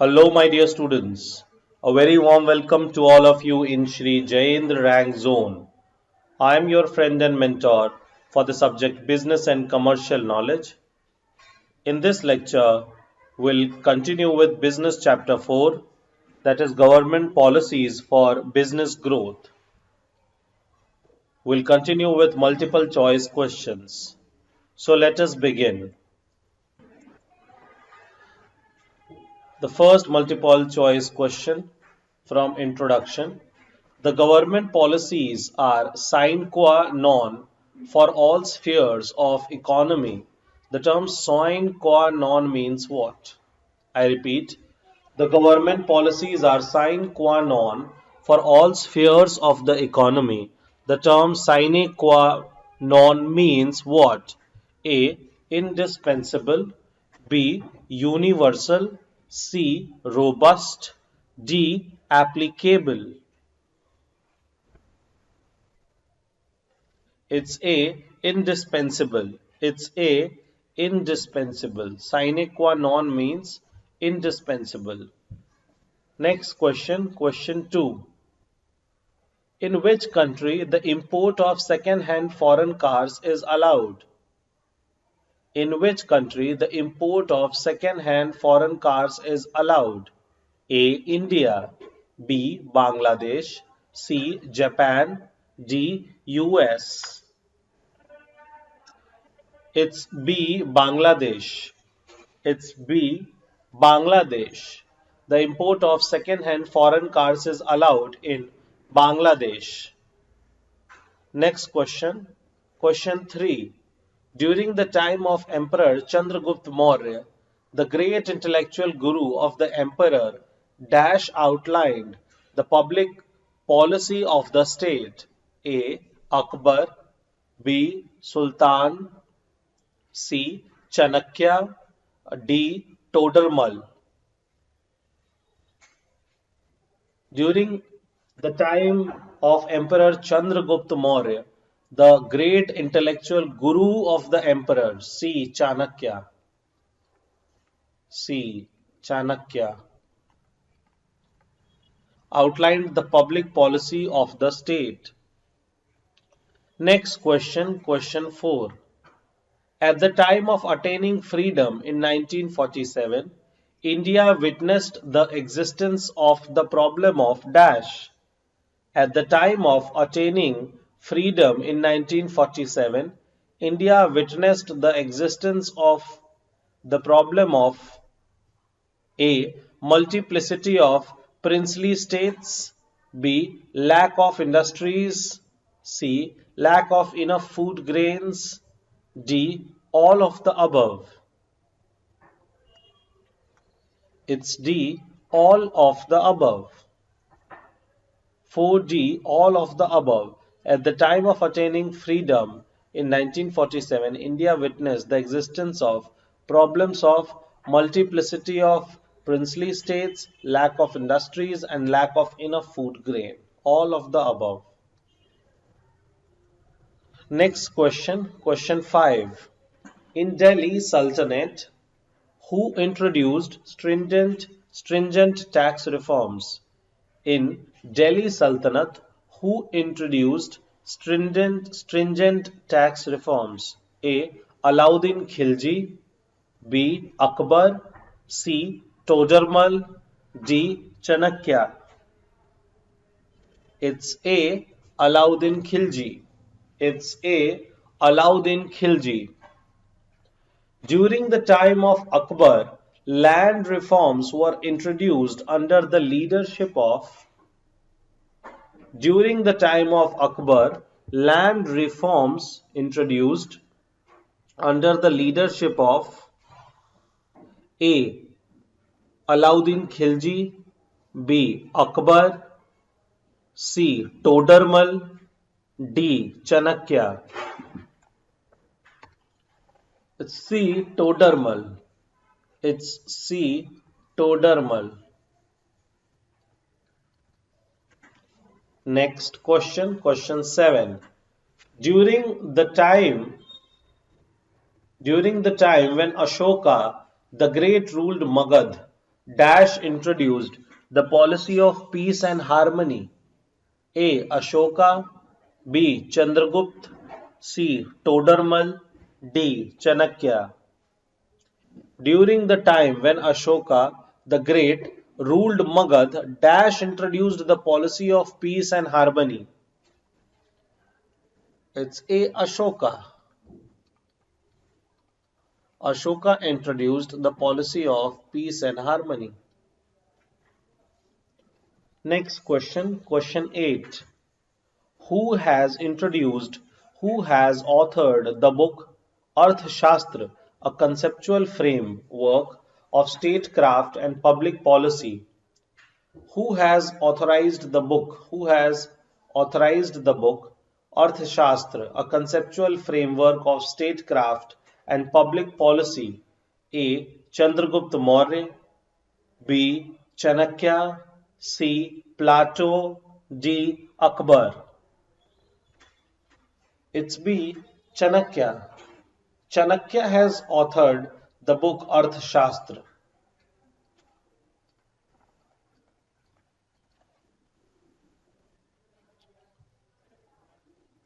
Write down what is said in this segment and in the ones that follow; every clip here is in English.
Hello, my dear students. A very warm welcome to all of you in Shri Jayendra Rank Zone. I am your friend and mentor for the subject Business and Commercial Knowledge. In this lecture, we'll continue with Business Chapter 4, that is Government Policies for Business Growth. We'll continue with multiple choice questions. So let us begin. The first multiple choice question from introduction. The government policies are sine qua non for all spheres of economy. The term sine qua non means what? I repeat, the government policies are sine qua non for all spheres of the economy. The term sine qua non means what? A. Indispensable. B. Universal. C. Robust. D. Applicable. It's A. Indispensable. It's A. Indispensable. Sine qua non means indispensable. Next question, question 2. In which country the import of second-hand foreign cars is allowed? In which country the import of second-hand foreign cars is allowed? A. India. B. Bangladesh. C. Japan. D. US. It's B. Bangladesh. It's B. Bangladesh. The import of second-hand foreign cars is allowed in Bangladesh. Next question. Question 3. During the time of Emperor Chandragupta Maurya, the great intellectual guru of the emperor Dash outlined the public policy of the state. A. Akbar. B. Sultan. C. Chanakya. D. Todermal. During the time of Emperor Chandragupta Maurya, the great intellectual guru of the emperor, C. Chanakya. C. Chanakya outlined the public policy of the state. Next question, question 4. At the time of attaining freedom in 1947, India witnessed the existence of the problem of Dash. At the time of attaining freedom in 1947, India witnessed the existence of the problem of A. Multiplicity of princely states. B. Lack of industries. C. Lack of enough food grains. D. All of the above. It's D. All of the above. 4D. All of the above. At the time of attaining freedom in 1947, India witnessed the existence of problems of multiplicity of princely states, lack of industries, and lack of enough food grain. All of the above. Next question, question 5. In Delhi Sultanate, who introduced stringent tax reforms? In Delhi Sultanate, who introduced stringent tax reforms? A. Alauddin Khilji. B. Akbar. C. Todermal. D. Chanakya. It's A. Alauddin Khilji. It's A. Alauddin Khilji. During the time of Akbar, land reforms were introduced under the leadership of During the time of Akbar, land reforms introduced under the leadership of A. Alauddin Khilji. B. Akbar. C. Todermal. D. Chanakya. It's C. Todermal. It's C. Todermal. Next question, question 7. During the time when Ashoka the Great ruled Magad, Dash introduced the policy of peace and harmony? A. Ashoka, B. Chandragupta, C. Todarmal, D. Chanakya. During the time when Ashoka the Great ruled Magad, Dash introduced the policy of peace and harmony. It's A. Ashoka. Ashoka introduced the policy of peace and harmony. Next question, question 8. Who has introduced, who has authored the book Arthashastra, a conceptual framework of statecraft and public policy? Who has authorized the book? Who has authorized the book Arthashastra, a conceptual framework of statecraft and public policy? A. Chandragupta Maurya, B. Chanakya, C. Plato, D. Akbar. It's B. Chanakya. Chanakya has authored the book Arthashastra.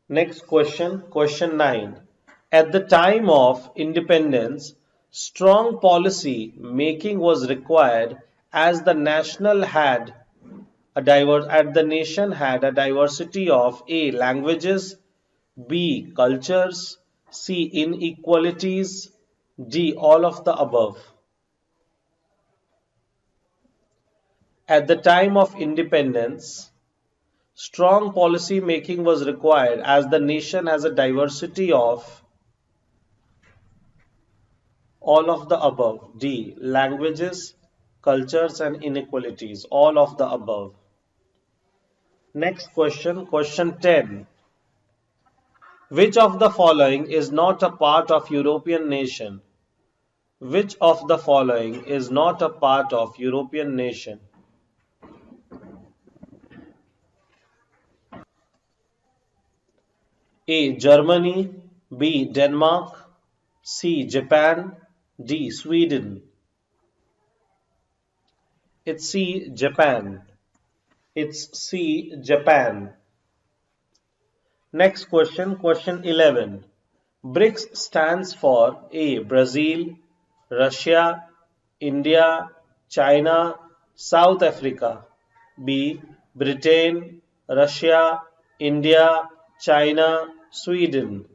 Next question, question 9. At the time of independence, strong policy making was required as the national had the nation had a diversity of A. Languages, B. Cultures, C. Inequalities, D. All of the above. At the time of independence, strong policy making was required as the nation has a diversity of all of the above. D. Languages, cultures, and inequalities. All of the above. Next question, question 10. Which of the following is not a part of European nation? Which of the following is not a part of European nation? A. Germany, B. Denmark, C. Japan, D. Sweden. It's C. Japan. It's C. Japan. Next question, question 11. BRICS stands for A. Brazil, Russia, India, China, South Africa. B. Britain, Russia, India, China, Sweden.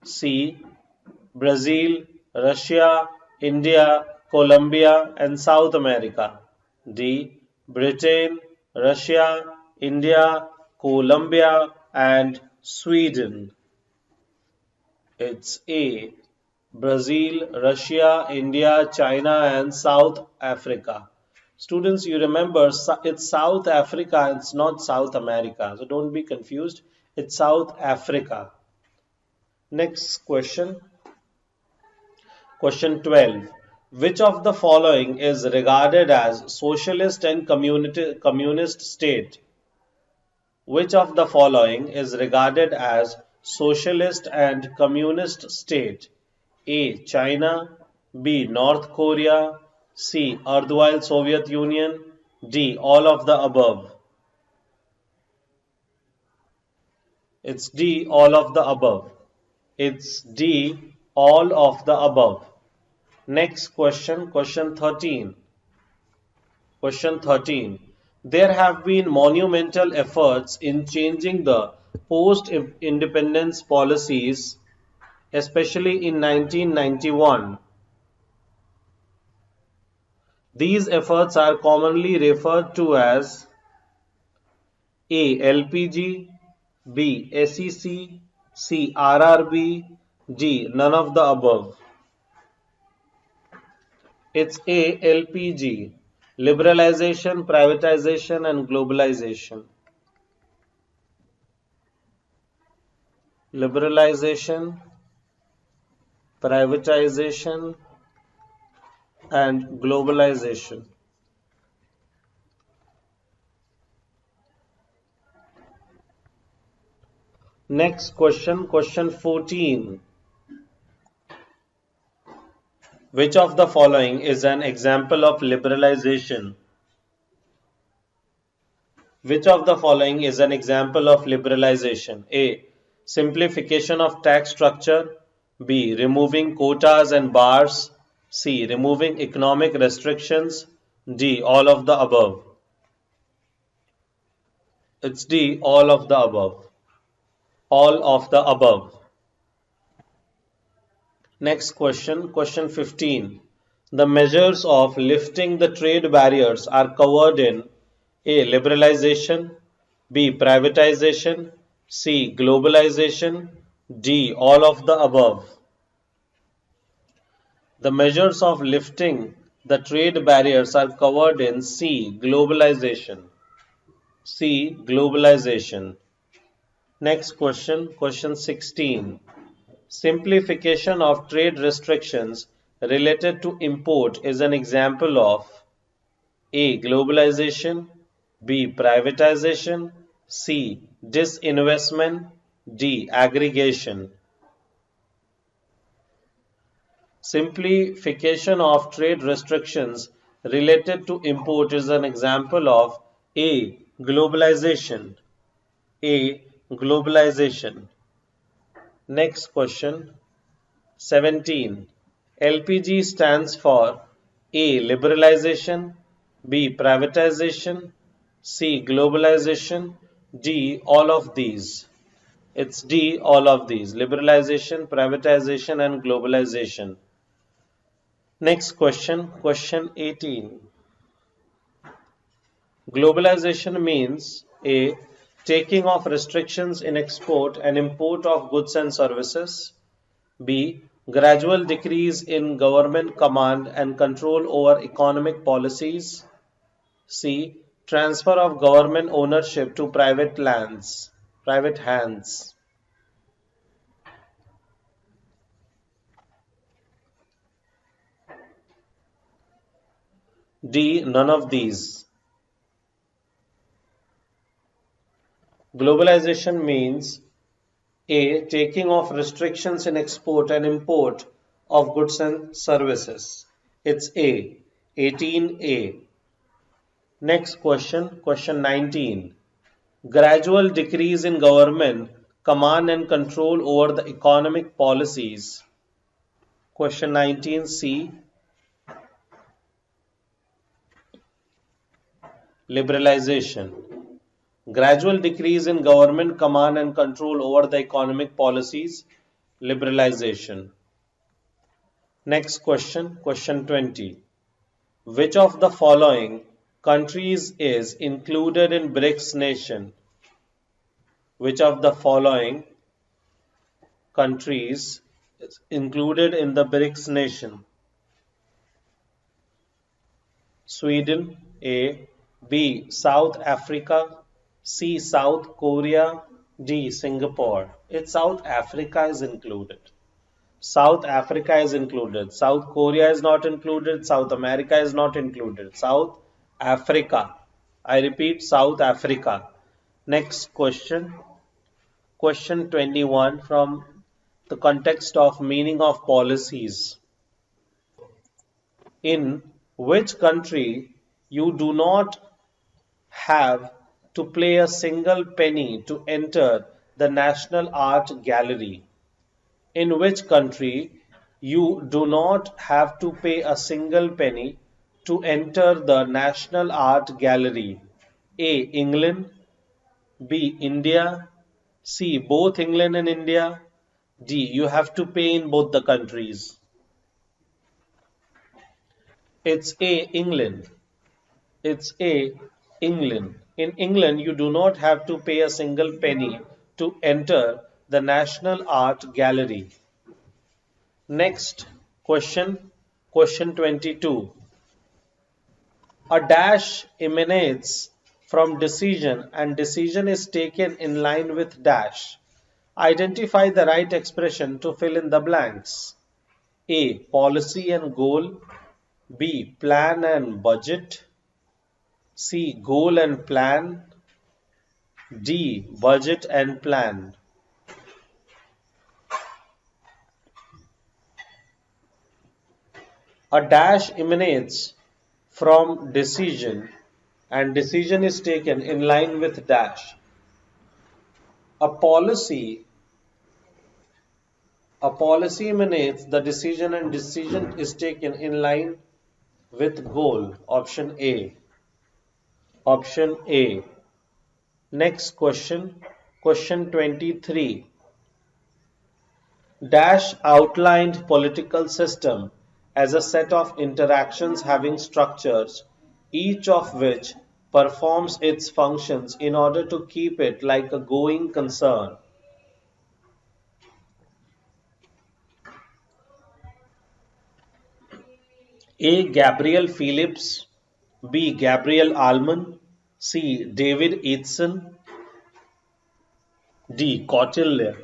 C. Brazil, Russia, India, Colombia, and South America. D. Britain, Russia, India, Colombia, and Sweden. It's A. Brazil, Russia, India, China, and South Africa. Students, you remember it's South Africa, it's not South America. So don't be confused. It's South Africa. Next question. Question 12. Which of the following is regarded as socialist and communist state? Which of the following is regarded as socialist and communist state? A. China, B. North Korea, C. Erstwhile Soviet Union, D. All of the above. It's D. All of the above. It's D. All of the above. Next question, question 13. Question 13. There have been monumental efforts in changing the post-independence policies, especially in 1991. These efforts are commonly referred to as A. LPG, B. SEC, C. RRB, D. None of the above. It's A. LPG. Liberalization, privatization, and globalization. Liberalization, privatization, and globalization. Next question, question 14. Which of the following is an example of liberalization? Which of the following is an example of liberalization? A. Simplification of tax structure. B. Removing quotas and bars. C. Removing economic restrictions. D. All of the above. It's D. All of the above. All of the above. Next question, question 15. The measures of lifting the trade barriers are covered in A. Liberalization, B. Privatization, C. Globalization, D. All of the above. The measures of lifting the trade barriers are covered in C. Globalization. C. Globalization. Next question, question 16. Simplification of trade restrictions related to import is an example of A. Globalization, B. Privatization, C. Disinvestment, D. Aggregation. Simplification of trade restrictions related to import is an example of A. Globalization. A. Globalization. Next question, 17. LPG stands for A. Liberalization, B. Privatization, C. Globalization, D. All of these. It's D. All of these. Liberalization, privatization, and globalization. Next question, question 18. Globalization means A. Taking off restrictions in export and import of goods and services. B. Gradual decrease in government command and control over economic policies. C. Transfer of government ownership to private hands. D. None of these. Globalization means A. Taking off restrictions in export and import of goods and services. It's A. 18A. Next question, question 19. Gradual decrease in government command and control over the economic policies. Question 19C. Liberalization. Gradual decrease in government command and control over the economic policies. Liberalization. Next question, question 20. Which of the following countries is included in BRICS nation? Which of the following countries is included in the BRICS nation? Sweden, A. B. South Africa, C. South Korea, D. Singapore. It's South Africa is included. South Africa is included. South Korea is not included. South America is not included. South Africa. I repeat, South Africa. Next question. Question 21 from the context of meaning of policies. In which country you do not have to pay a single penny to enter the National Art Gallery? In which country you do not have to pay a single penny to enter the National Art Gallery? A. England, B. India, C. Both England and India, D. You have to pay in both the countries. It's A. England. It's A. England. In England, you do not have to pay a single penny to enter the National Art Gallery. Next question, question 22. A dash emanates from decision and decision is taken in line with dash. Identify the right expression to fill in the blanks. A. Policy and goal. B. Plan and budget. C. Goal and plan. D. Budget and plan. A dash emanates from decision and decision is taken in line with dash. A policy a policy emanates the decision and decision is taken in line with goal. Option A. Option A. Next question. Question 23. Dash outlined political system as a set of interactions having structures, each of which performs its functions in order to keep it like a going concern. A. Gabriel Phillips, B. Gabriel Allman, C. David Eatson, D. Kautilya.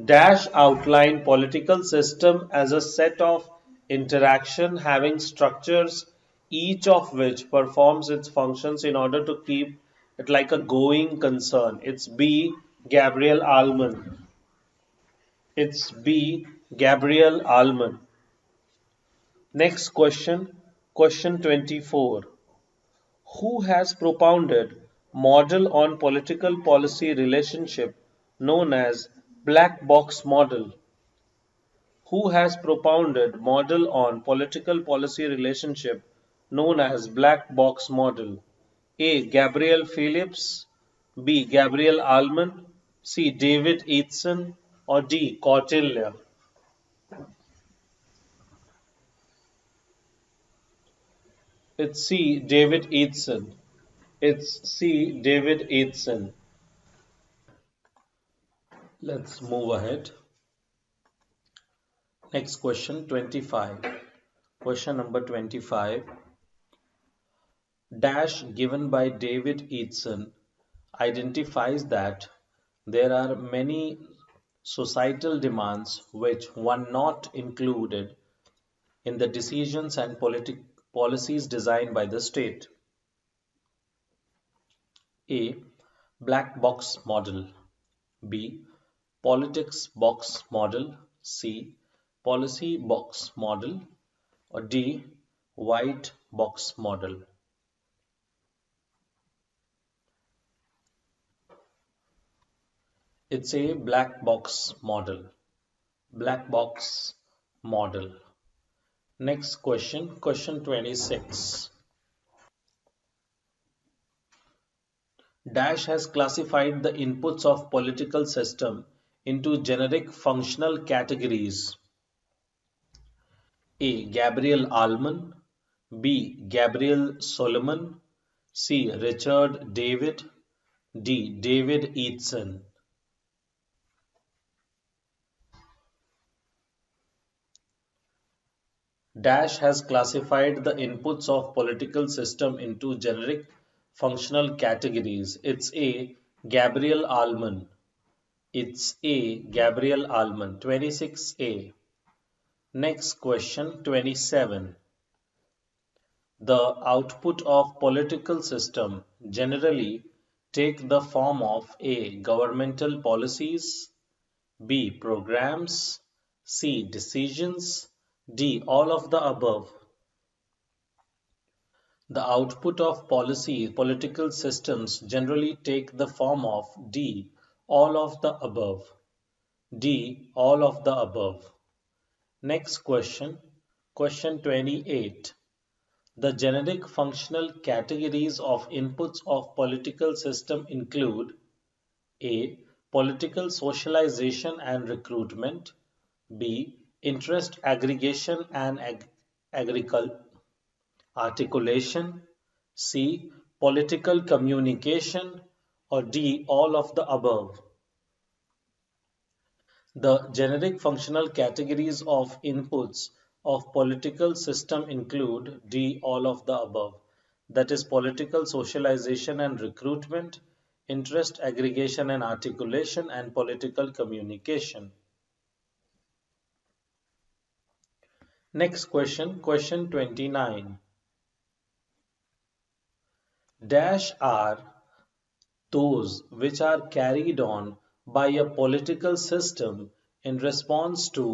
Dash outline political system as a set of interaction having structures, each of which performs its functions in order to keep it like a going concern. It's B. Gabriel Allman. It's B. Gabriel Allman. Next question, question 24. Who has propounded model on political policy relationship known as black box model? Who has propounded model on political policy relationship known as black box model? A. Gabriel Phillips, B. Gabriel Allman, C. David Eatson, or D. Kautilya? It's C. David Eatson. It's C. David Eatson. Let's move ahead. Next question 25. Question number 25. Dash given by David Eatson identifies that there are many societal demands which were not included in the decisions and policies designed by the state. A. Black box model. B. Politics box model. C. Policy box model. Or D. White box model. It's a black box model. Black box model. Next question, question 26. Dash has classified the inputs of political system into generic functional categories. A. Gabriel Allman, B. Gabriel Solomon, C. Richard David, D. David Eatson. Dash has classified the inputs of political system into generic functional categories. It's A. Gabriel Allman. It's A. Gabriel Allman. 26A. Next question 27. The output of political system generally take the form of A. Governmental policies, B. Programs, C. Decisions, D. All of the above. The output of political systems generally take the form of D. All of the above. D. All of the above. Next question. Question 28. The generic functional categories of inputs of political system include A. Political socialization and recruitment, B. Interest aggregation and articulation, C. Political communication, or D. All of the above. The generic functional categories of inputs of political system include D. All of the above. That is political socialization and recruitment, interest aggregation and articulation, and political communication. Next question, question 29. Dash are those which are carried on by a political system in response to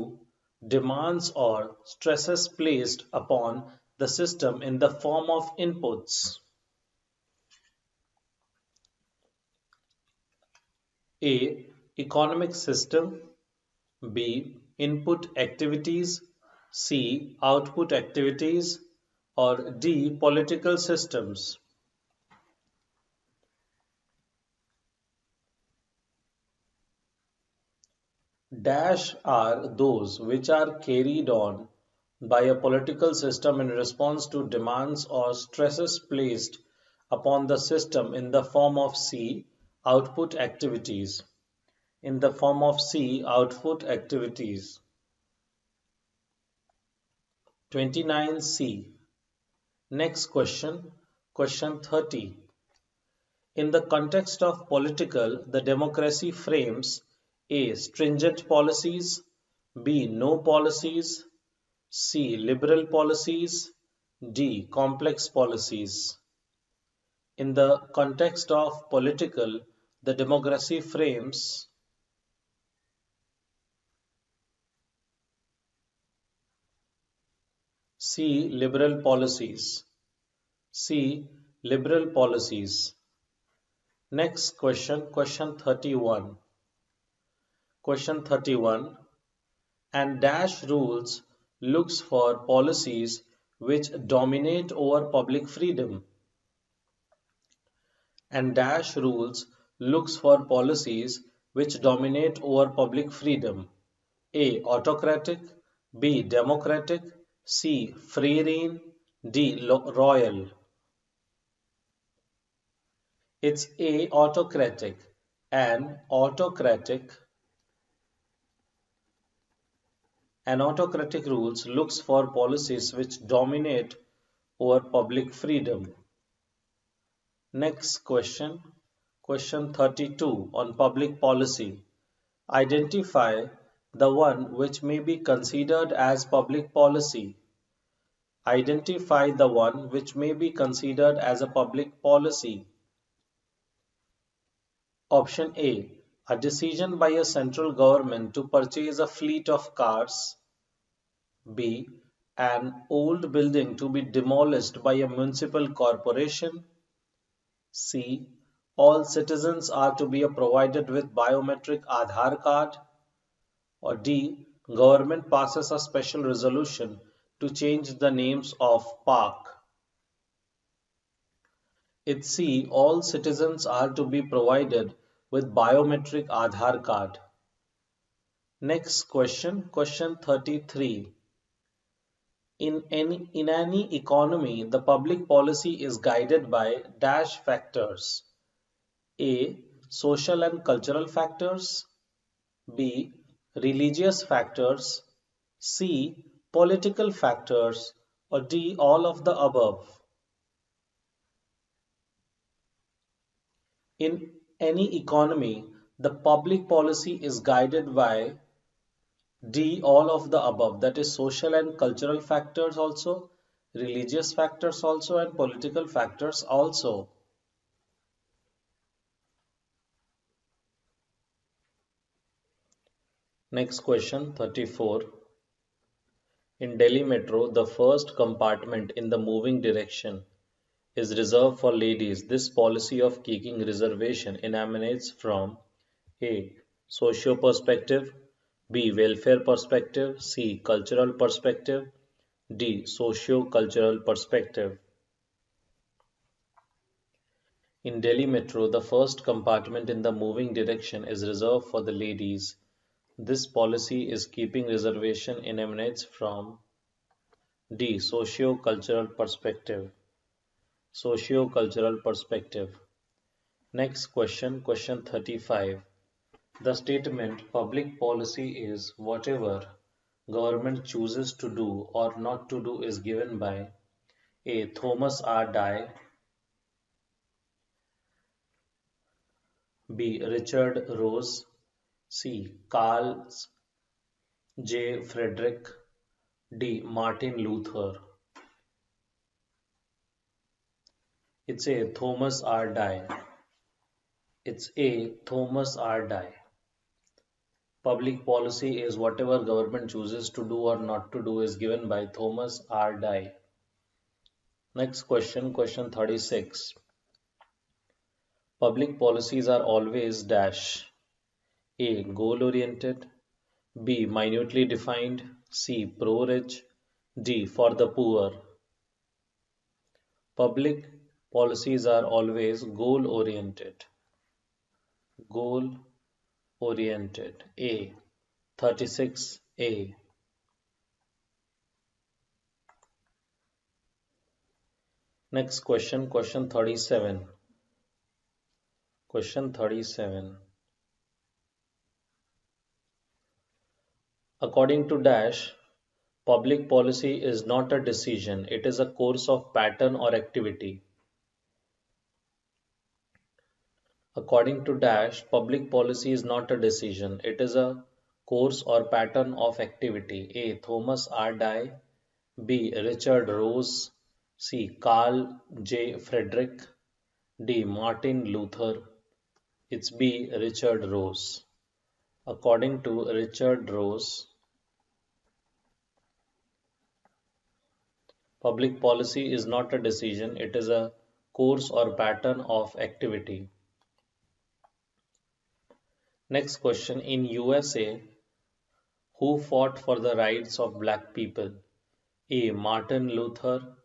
demands or stresses placed upon the system in the form of inputs. A. Economic system. B. Input activities. C. Output activities. Or D. Political systems. Dash are those which are carried on by a political system in response to demands or stresses placed upon the system in the form of C. Output activities. In the form of C. Output activities. 29C. Next question, question 30. In the context of political, the democracy frames A. Stringent policies, B. No policies, C. Liberal policies, D. Complex policies. In the context of political, the democracy frames C. Liberal policies. C. Liberal policies. Next question, question 31. Question 31. And dash rules looks for policies which dominate over public freedom. And dash rules looks for policies which dominate over public freedom. A. Autocratic. B. Democratic. C. Free reign. D. Royal. It's A. Autocratic. An autocratic rules looks for policies which dominate over public freedom. Next question, question 32 on public policy. Identify the one which may be considered as public policy. Identify the one which may be considered as a public policy. Option A decision by a central government to purchase a fleet of cars. B. An old building to be demolished by a municipal corporation. C. All citizens are to be provided with biometric Aadhaar card. Or D. Government passes a special resolution to change the names of park. It's C. All citizens are to be provided with biometric Aadhaar card. Next question, question 33. In any economy, the public policy is guided by dash factors. A. Social and cultural factors. B. Religious factors. C. Political factors. Or D. All of the above. In any economy, the public policy is guided by D. All of the above. That is social and cultural factors also, religious factors also, and political factors also. Next question 34. In Delhi Metro, the first compartment in the moving direction is reserved for ladies. This policy of keeping reservation emanates from A. Socio perspective, B. Welfare perspective, C. Cultural perspective, D. Socio-cultural perspective. In Delhi Metro, the first compartment in the moving direction is reserved for the ladies. This policy is keeping reservation emanates from D. Socio-cultural perspective. Socio-cultural perspective. Next question, question 35. The statement public policy is whatever government chooses to do or not to do is given by A. Thomas R. Dye, B. Richard Rose, C. Carl J. Frederick, D. Martin Luther. It's A. Thomas R. Dye. It's A. Thomas R. Dye. Public policy is whatever government chooses to do or not to do is given by Thomas R. Dye. Next question, question 36. Public policies are always dash A. Goal oriented, B. Minutely defined, C. Pro rich, D. For the poor. Public policies are always goal oriented. Goal oriented. A. 36A. Next question, question 37. Question 37. According to Dash, public policy is not a decision, it is a course of pattern or activity. According to Dash, public policy is not a decision, it is a course or pattern of activity. A. Thomas R. Dye, B. Richard Rose, C. Carl J. Frederick, D. Martin Luther. It's B. Richard Rose. According to Richard Rose, public policy is not a decision, it is a course or pattern of activity. Next question. In USA, who fought for the rights of black people? A. Martin Luther,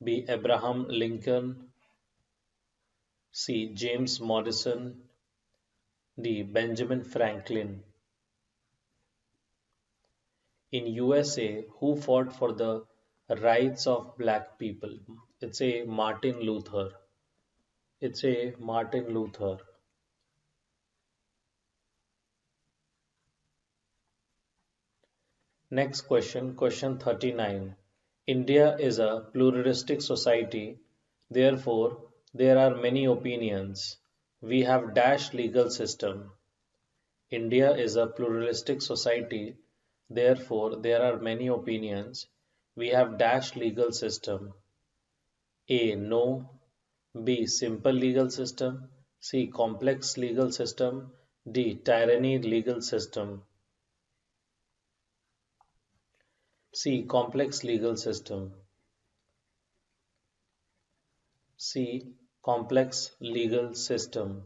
B. Abraham Lincoln, C. James Madison, D. Benjamin Franklin. In USA, who fought for the rights of black people? It's a Martin Luther. It's a Martin Luther. Next question, question 39. India is a pluralistic society, therefore, there are many opinions. We have dash legal system. India is a pluralistic society, therefore, there are many opinions. We have dash legal system. A. No. B. Simple legal system. C. Complex legal system. D. Tyranny legal system. C. Complex legal system. C. Complex legal system.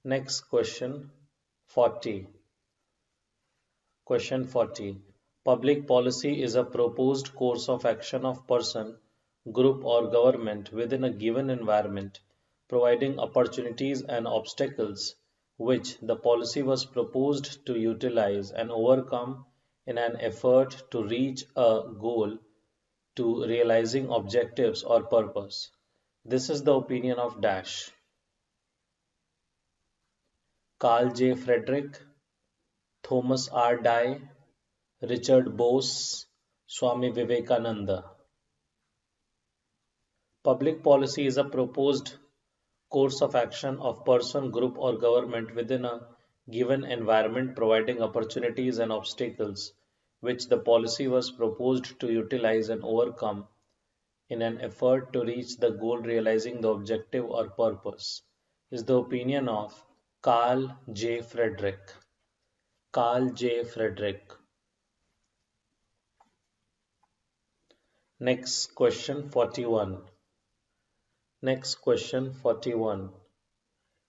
Next question 40. Question 40. Public policy is a proposed course of action of person, group or government within a given environment, providing opportunities and obstacles which the policy was proposed to utilize and overcome in an effort to reach a goal to realizing objectives or purpose. This is the opinion of Dash. Carl J. Frederick, Thomas R. Dye, Richard Bose, Swami Vivekananda. Public policy is a proposed course of action of person, group or government within a given environment providing opportunities and obstacles which the policy was proposed to utilize and overcome in an effort to reach the goal realizing the objective or purpose is the opinion of Carl J. Frederick. Carl J. Frederick. Next question 41. Next question 41.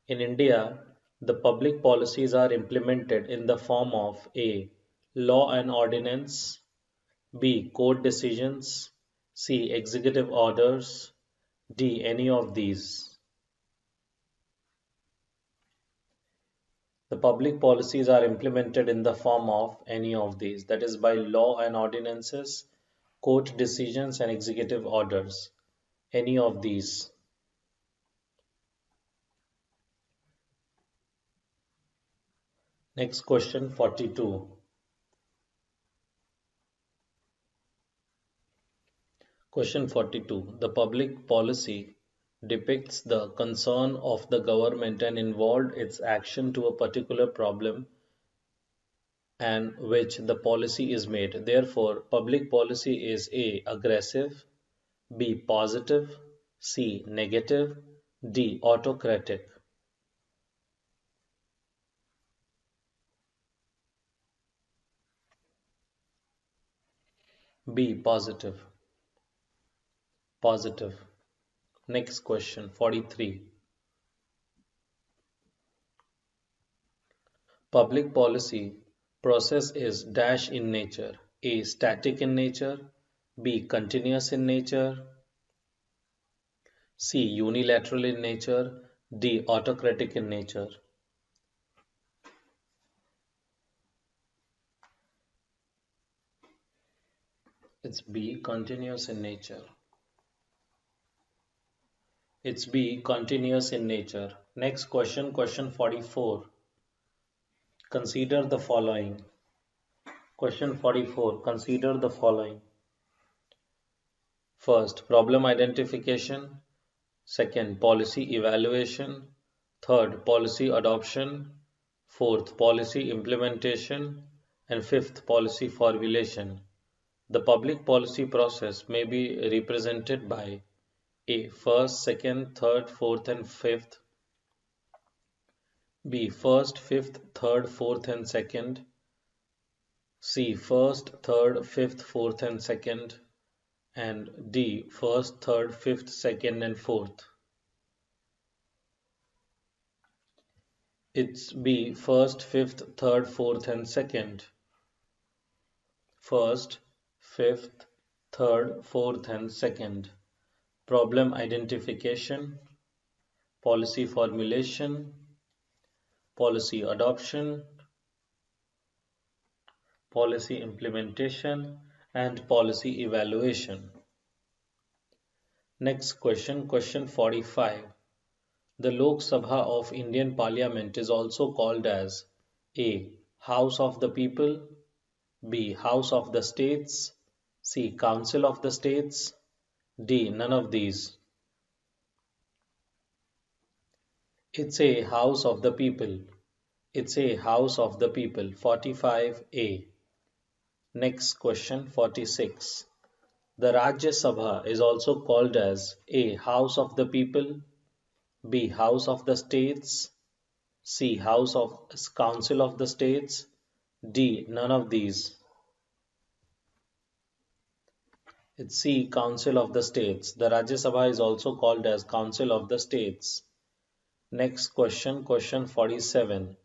In India, the public policies are implemented in the form of A. Law and ordinance, B. Court decisions, C. Executive orders, D. Any of these. The public policies are implemented in the form of any of these, that is by law and ordinances, court decisions and executive orders. Any of these. Next question 42. Question 42. The public policy depicts the concern of the government and involved its action to a particular problem and which the policy is made. Therefore, public policy is A. Aggressive, B. Positive, C. Negative, D. Autocratic. B. Positive. Positive. Next question 43. Public policy process is dash in nature. A. Static in nature. B. Continuous in nature. C. Unilateral in nature. D. Autocratic in nature. It's B. Continuous in nature. It's B. Continuous in nature. Next question, question 44. Consider the following. Question 44. Consider the following. First, problem identification. Second, policy evaluation. Third, policy adoption. Fourth, policy implementation. And fifth, policy formulation. The public policy process may be represented by A. First, second, third, fourth, and fifth. B. First, fifth, third, fourth, and second. C. First, third, fifth, fourth, and second. And D. First, third, fifth, second, and fourth. It's B. First, fifth, third, fourth, and second. First, fifth, third, fourth, and second. Problem identification, policy formulation, policy adoption, policy implementation, and policy evaluation. Next question, question 45. The Lok Sabha of Indian Parliament is also called as A. House of the People, B. House of the States, C. Council of the States, D. None of these. It's a House of the People. It's a House of the People. 45A. Next question 46. The Rajya Sabha is also called as A. House of the People, B. House of the States, C. House of Council of the States, D. None of these. It's C. Council of the States. The Rajya Sabha is also called as Council of the States. Next question, question 47.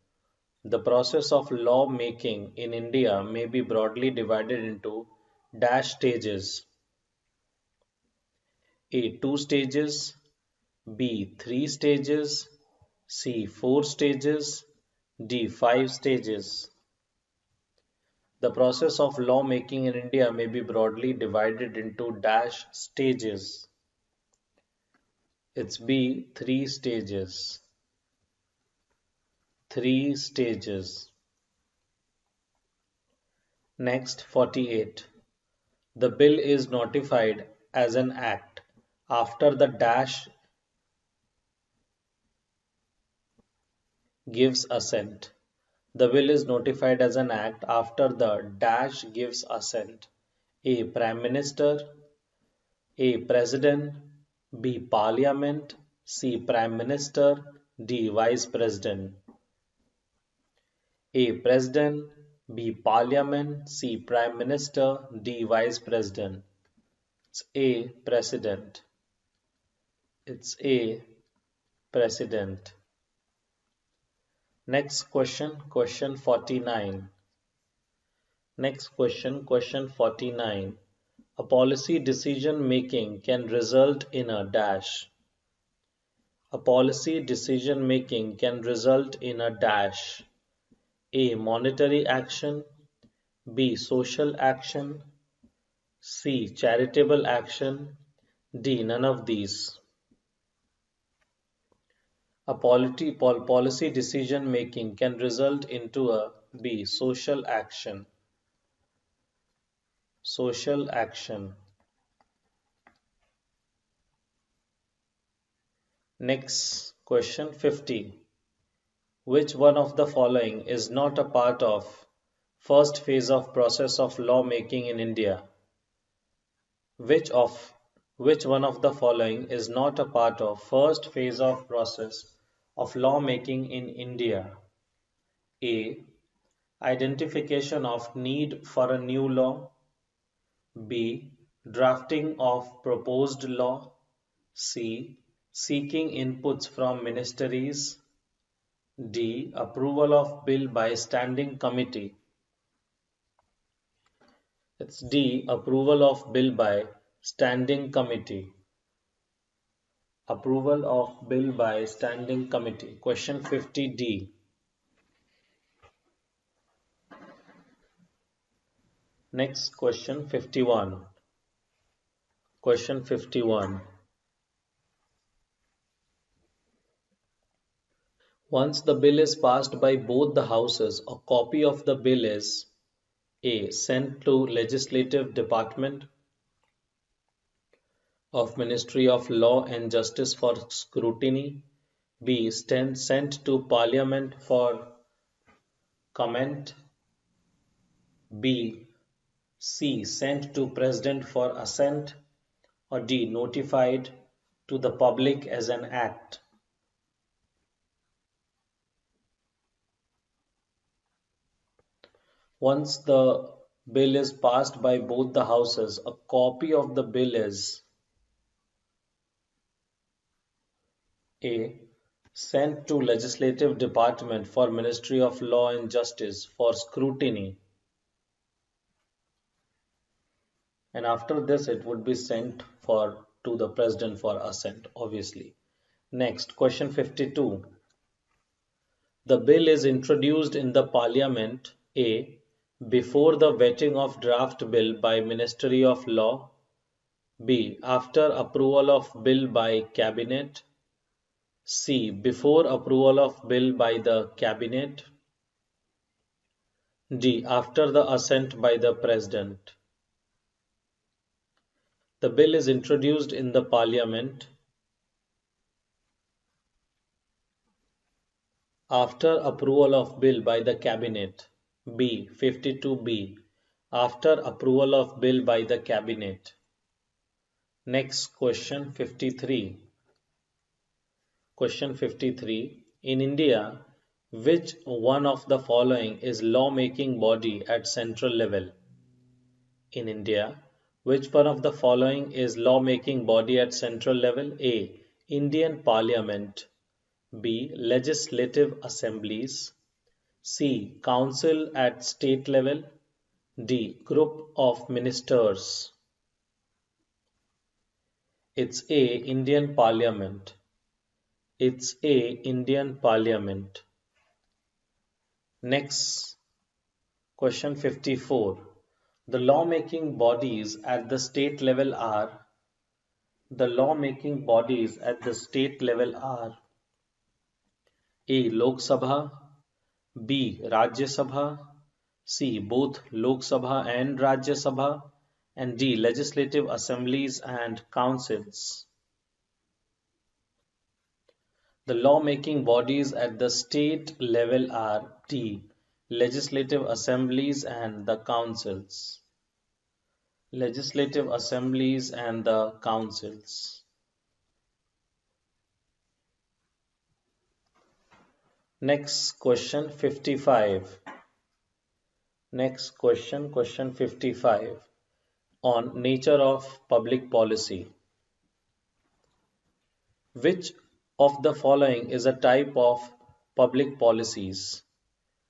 The process of law making in India may be broadly divided into dash stages. A. 2 stages, B. 3 stages, C. 4 stages, D. 5 stages. The process of law making in India may be broadly divided into dash stages. It's B. 3 stages. 3 stages. Next 48. The bill is notified as an act after the dash gives assent. The bill is notified as an act after the dash gives assent. A. Prime Minister, A. President, B. Parliament, C. Prime Minister, D. Vice President. A. President, B. Parliament, C. Prime Minister, D. Vice President. It's A. President. It's A. President. Next question, question 49. Next question, question 49. A policy decision making can result in a dash. A policy decision making can result in a dash. A. Monetary action, B. Social action, C. Charitable action, D. None of these. A policy decision making can result into a B. Social action. Social action. Next question 50. Which one of the following is not a part of first phase of process of law making in India? Which one of the following is not a part of first phase of process of law making in India? A. Identification of need for a new law. B. Drafting of proposed law. C. Seeking inputs from ministries. D. Approval of bill by standing committee. It's D. Approval of bill by standing committee. Approval of bill by standing committee. Question 50D. Next question 51. Question 51. Once the bill is passed by both the houses, a copy of the bill is A. Sent to Legislative Department of Ministry of Law and Justice for scrutiny. B. Sent to Parliament for comment. B. C. Sent to President for assent. Or D. Notified to the public as an act. Once the bill is passed by both the houses, a copy of the bill is A. Sent to Legislative Department for Ministry of Law and Justice for scrutiny. And after this it would be sent to the President for assent, obviously. Next, question 52. The bill is introduced in the Parliament A. Before the vetting of draft bill by Ministry of Law. B. After approval of bill by Cabinet. C. Before approval of bill by the Cabinet. D. After the assent by the President. The bill is introduced in the Parliament after approval of bill by the Cabinet. B. 52B. After approval of bill by the Cabinet. Next question 53. Question 53. In India, which one of the following is law-making body at central level? In India, which one of the following is law-making body at central level? A. Indian Parliament. B. Legislative assemblies. C. Council at state level. D. Group of ministers. It's A. Indian Parliament. It's A. Indian Parliament. Next, question 54. The lawmaking bodies at the state level are A. Lok Sabha. B. Rajya Sabha. C. Both Lok Sabha and Rajya Sabha. And D. Legislative assemblies and councils. The lawmaking bodies at the state level are D. Legislative assemblies and the councils. Legislative assemblies and the councils. Next question 55. Next question 55 on nature of public policy. Which of the following is a type of public policies?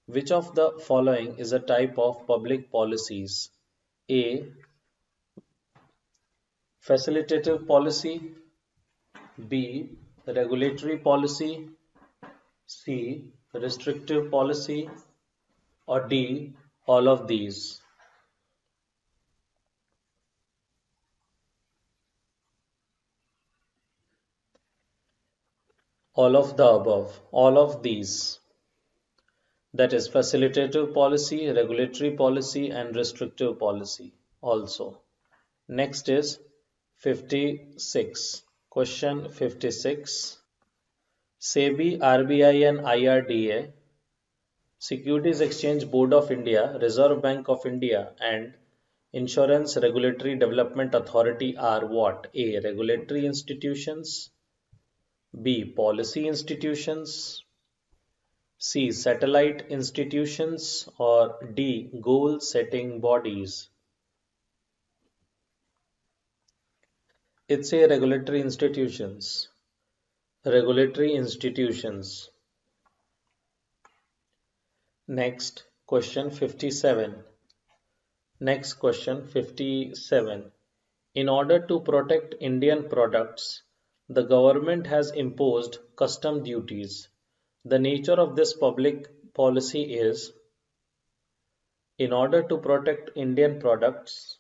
Which of the following is a type of public policies? A. Facilitative policy. B. Regulatory policy. C. Restrictive policy. Or D. All of these. All of the above. All of these. That is facilitative policy, regulatory policy and restrictive policy also. Next is 56. Question 56. SEBI, RBI and IRDA, Securities Exchange Board of India, Reserve Bank of India and Insurance Regulatory Development Authority are what? A. Regulatory institutions. B. Policy institutions. C. Satellite institutions. Or D. Goal setting bodies. It's a regulatory institutions. Regulatory institutions. Next, question 57. Next question 57. In order to protect Indian products, the government has imposed custom duties. The nature of this public policy is, in order to protect Indian products,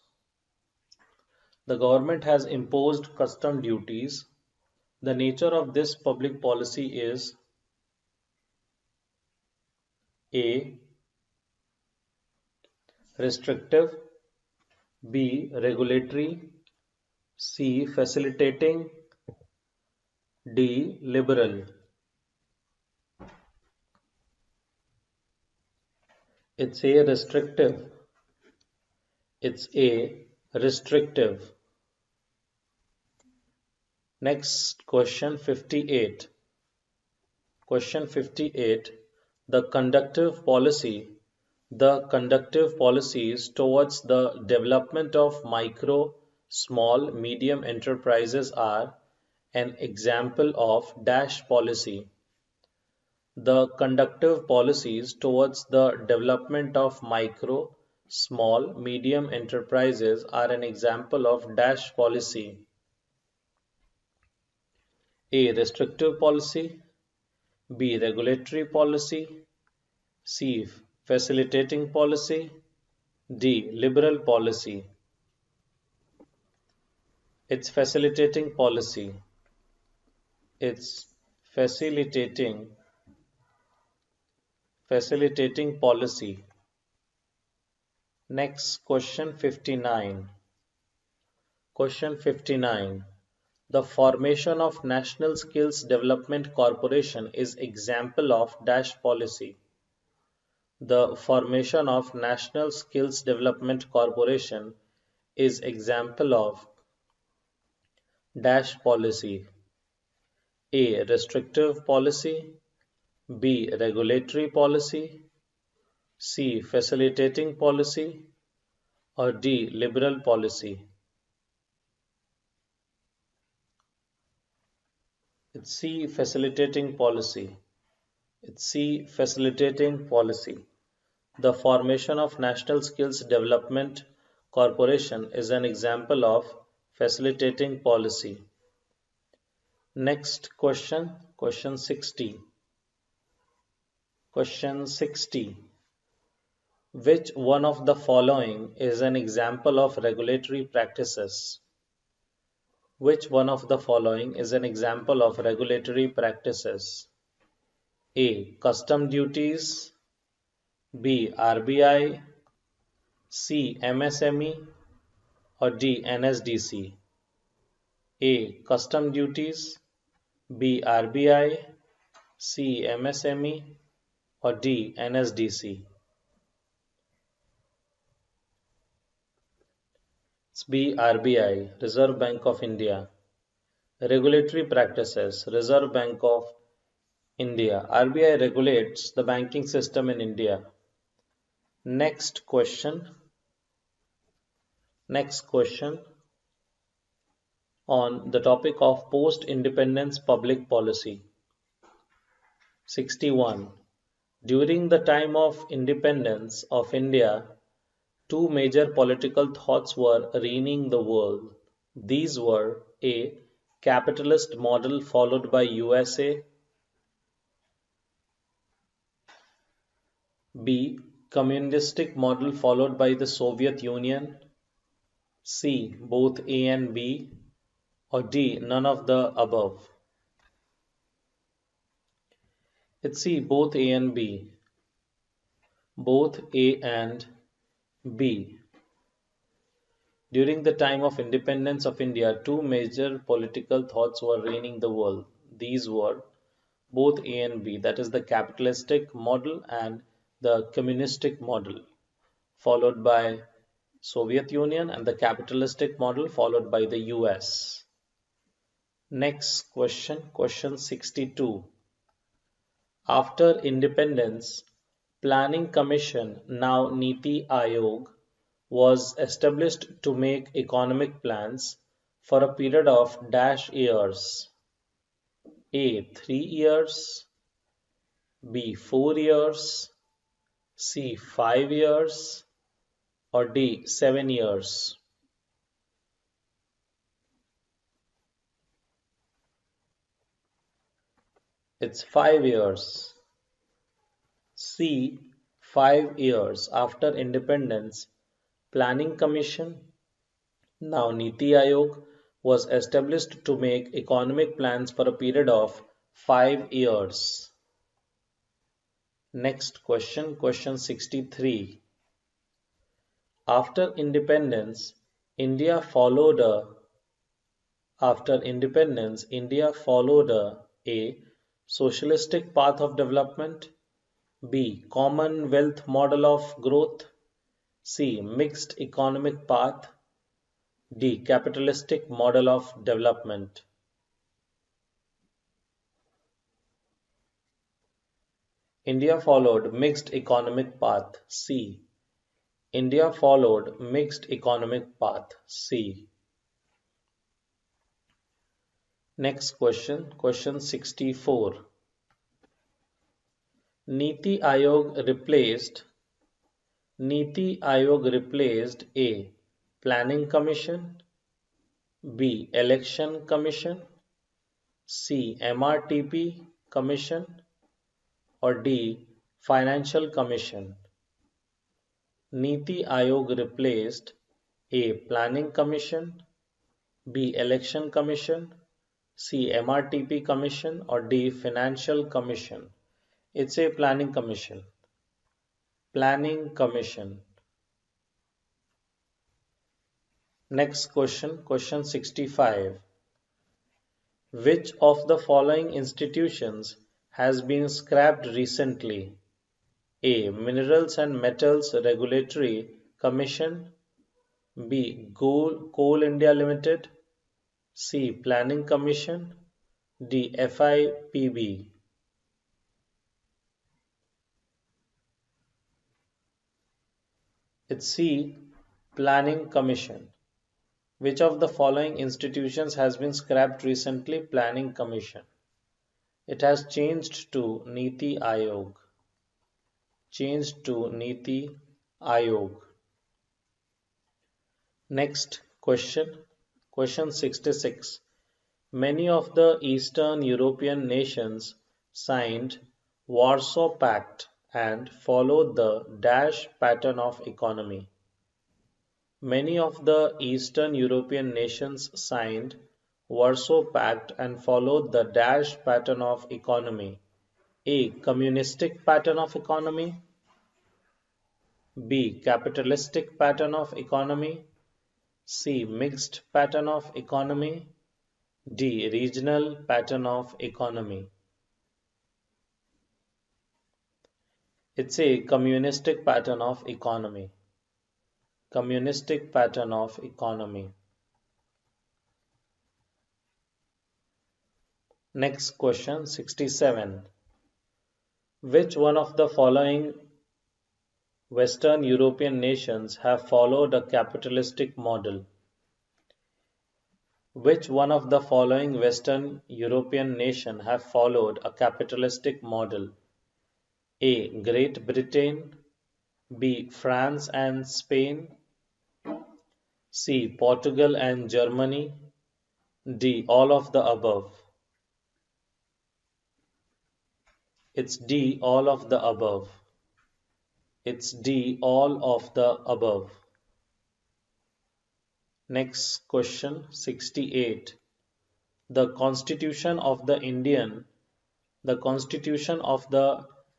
the government has imposed custom duties. The nature of this public policy is A. Restrictive, B. Regulatory, C. Facilitating, D. Liberal. It's A. Restrictive. It's A. Restrictive. Next question 58. Question 58. The conductive policy. The conductive policies towards the development of micro, small, medium enterprises are an example of dash policy. The conductive policies towards the development of micro, small, medium enterprises are an example of dash policy. A. Restrictive policy, B. Regulatory policy, C. Facilitating policy, D. Liberal policy. It's facilitating policy. It's facilitating policy. Next question 59. Question 59. The formation of National Skills Development Corporation is example of dash policy. The formation of National Skills Development Corporation is example of dash policy. A. Restrictive policy, B. Regulatory policy, C. Facilitating policy, or D. Liberal policy. It's C. Facilitating policy. It's C. Facilitating policy. The formation of National Skills Development Corporation is an example of facilitating policy. Next question, question 60. Question 60. Which one of the following is an example of regulatory practices? Which one of the following is an example of regulatory practices? A. Custom duties, B. RBI, C. MSME, or D. NSDC. A. Custom duties, B. RBI, C. MSME, or D. NSDC. It's B. RBI, Reserve Bank of India. Regulatory practices, Reserve Bank of India. RBI regulates the banking system in India. Next question. Next question on the topic of post-independence public policy. 61. During the time of independence of India, two major political thoughts were reigning the world. These were A. Capitalist model followed by USA, B. Communistic model followed by the Soviet Union, C. Both A and B, or D. None of the above. It's C. Both A and B. Both A and B. During the time of independence of India, two major political thoughts were reigning the world. These were both A and B, that is the capitalistic model and the communistic model, followed by Soviet Union, and the capitalistic model followed by the US. Next question, question 62. After independence, Planning Commission, now Niti Aayog, was established to make economic plans for a period of dash years. A. 3 years, B. 4 years, C. 5 years, or D. 7 years. It's 5 years. C. 5 years after independence, Planning Commission, now Niti Aayog, was established to make economic plans for a period of 5 years. Next question, question 63. After independence, India followed a A. Socialistic path of development, B. Commonwealth model of growth, C. Mixed economic path, D. Capitalistic model of development. India followed mixed economic path, C. India followed mixed economic path, C. Next question, question 64. Niti Aayog replaced A. Planning Commission, B. Election Commission, C. MRTP Commission, or D. Financial Commission. Niti Aayog replaced A. Planning Commission, B. Election Commission, C. MRTP Commission, or D. Financial Commission. It's a Planning Commission. Planning Commission. Next question, question 65. Which of the following institutions has been scrapped recently? A. Minerals and Metals Regulatory Commission, B. Coal India Limited, C. Planning Commission, D. FIPB. It's C. Planning Commission. Which of the following institutions has been scrapped recently? Planning Commission. It has changed to Niti Aayog. Next question, question 66. Many of the Eastern European nations signed Warsaw Pact and followed the dash pattern of economy. Many of the Eastern European nations signed Warsaw Pact and followed the dash pattern of economy. A. Communistic pattern of economy, B. Capitalistic pattern of economy, C. Mixed pattern of economy, D. Regional pattern of economy. It's a communistic pattern of economy. Communistic pattern of economy. Next question, 67. Which one of the following Western European nations have followed a capitalistic model? Which one of the following Western European nation have followed a capitalistic model? A. Great Britain, B. France and Spain, C. Portugal and Germany, D. All of the above. It's D. All of the above. It's D. All of the above. Next question, 68. The Constitution of the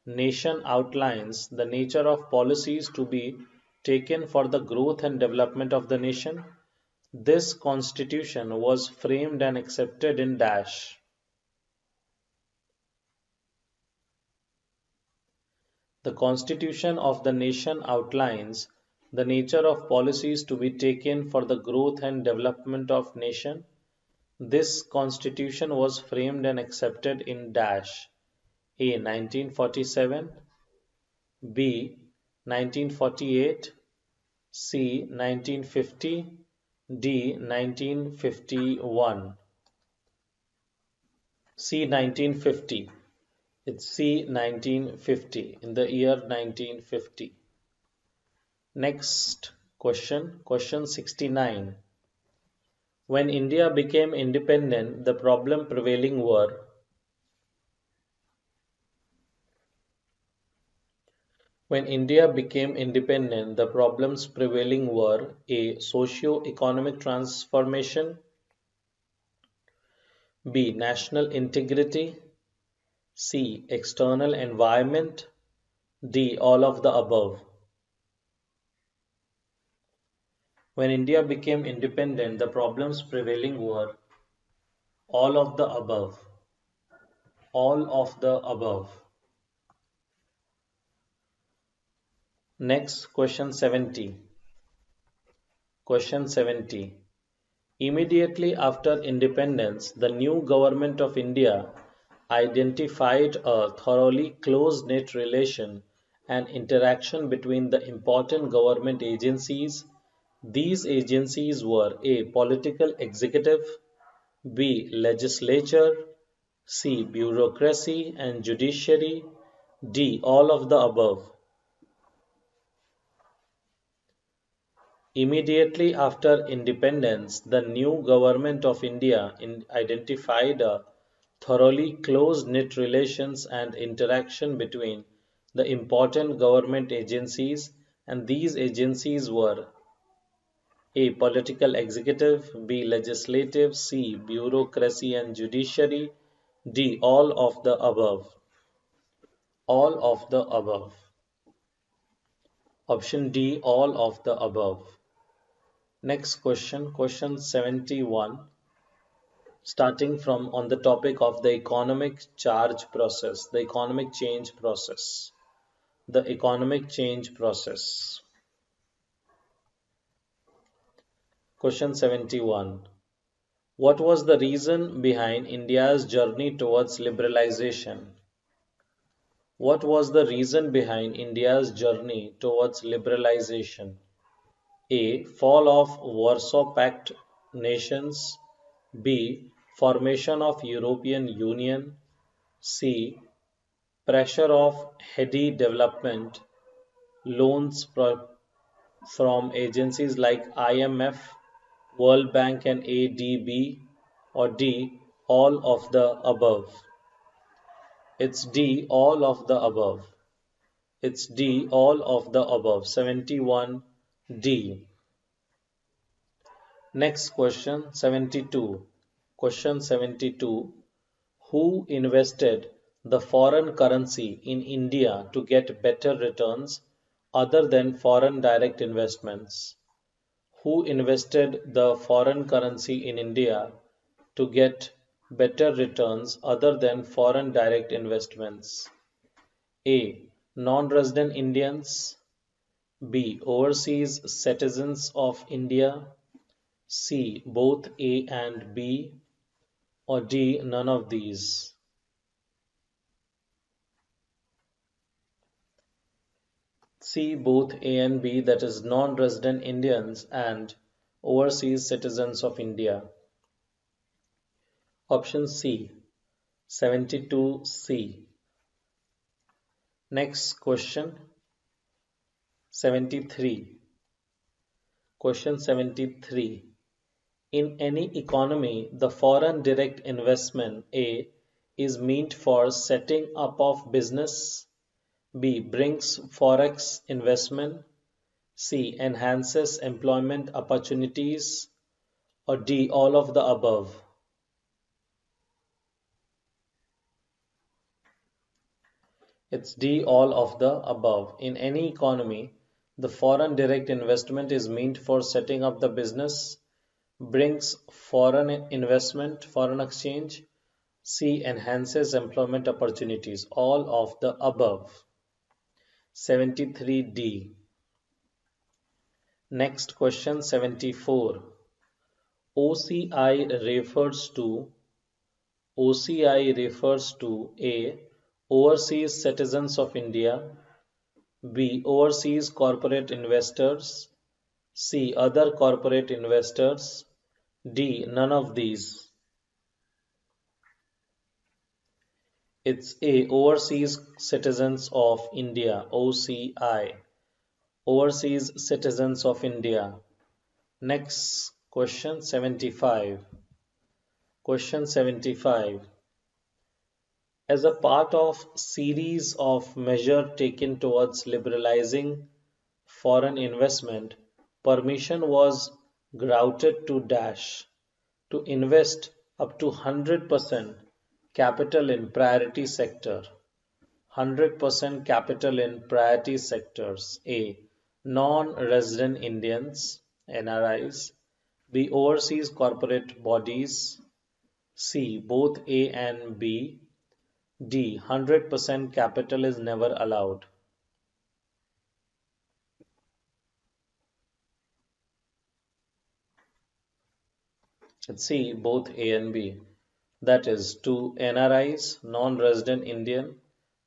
nation outlines the nature of policies to be taken for the growth and development of the nation. This constitution was framed and accepted in dash. The Constitution of the nation outlines the nature of policies to be taken for the growth and development of nation. This constitution was framed and accepted in dash. A. 1947, B. 1948, C. 1950, D. 1951. C. 1950. It's C. 1950. In the year 1950. Next question. Question 69. When India became independent, the problem prevailing were. When India became independent, the problems prevailing were A. Socio-economic transformation, B. National integrity, C. External environment, D. All of the above. When India became independent, the problems prevailing were all of the above. All of the above. Next, question 70. Question 70. Immediately after independence, the new government of India identified a thoroughly close-knit relation and interaction between the important government agencies. These agencies were A. Political executive, B. Legislature, C. Bureaucracy and judiciary, D. All of the above. Immediately after independence, the new government of India identified a thoroughly close-knit relations and interaction between the important government agencies, and these agencies were A. Political executive, B. Legislative, C. Bureaucracy and judiciary, D. All of the above. All of the above. Option D. All of the above. Next question, question 71, starting from on the topic of the economic change process. The economic change process. The economic change process. Question 71. What was the reason behind India's journey towards liberalization? What was the reason behind India's journey towards liberalization? A. Fall of Warsaw Pact nations. B. Formation of European Union. C. Pressure of heady development loans from agencies like IMF, World Bank and ADB, or D. All of the above. It's D. All of the above. It's D. All of the above. 71 D. Next question 72. Question 72. Who invested the foreign currency in India to get better returns other than foreign direct investments? Who invested the foreign currency in India to get better returns other than foreign direct investments? A. Non-resident Indians. B. Overseas citizens of India. C. Both A and B. Or D. None of these. C. Both A and B, that is non-resident Indians and overseas citizens of India. Option C. 72C. Next question 73. Question 73. In any economy, the foreign direct investment A is meant for setting up of business, B brings forex investment, C enhances employment opportunities, or D all of the above. It's D all of the above. In any economy, the foreign direct investment is meant for setting up the business, brings foreign investment, foreign exchange, C enhances employment opportunities, all of the above. 73D. Next question 74. OCI refers to OCI refers to A. Overseas citizens of India, B. Overseas corporate investors, C. Other corporate investors. D. None of these. It's A. Overseas Citizens of India, OCI. Overseas Citizens of India. Next question 75. Question 75. As a part of series of measures taken towards liberalizing foreign investment, permission was granted to Dash to invest up to 100% capital in priority sector. 100% capital in priority sectors. A. Non-resident Indians, NRIs. B. Overseas corporate bodies. C. Both A and B. D. 100% capital is never allowed. C. Both A and B. That is to NRIs, non-resident Indian,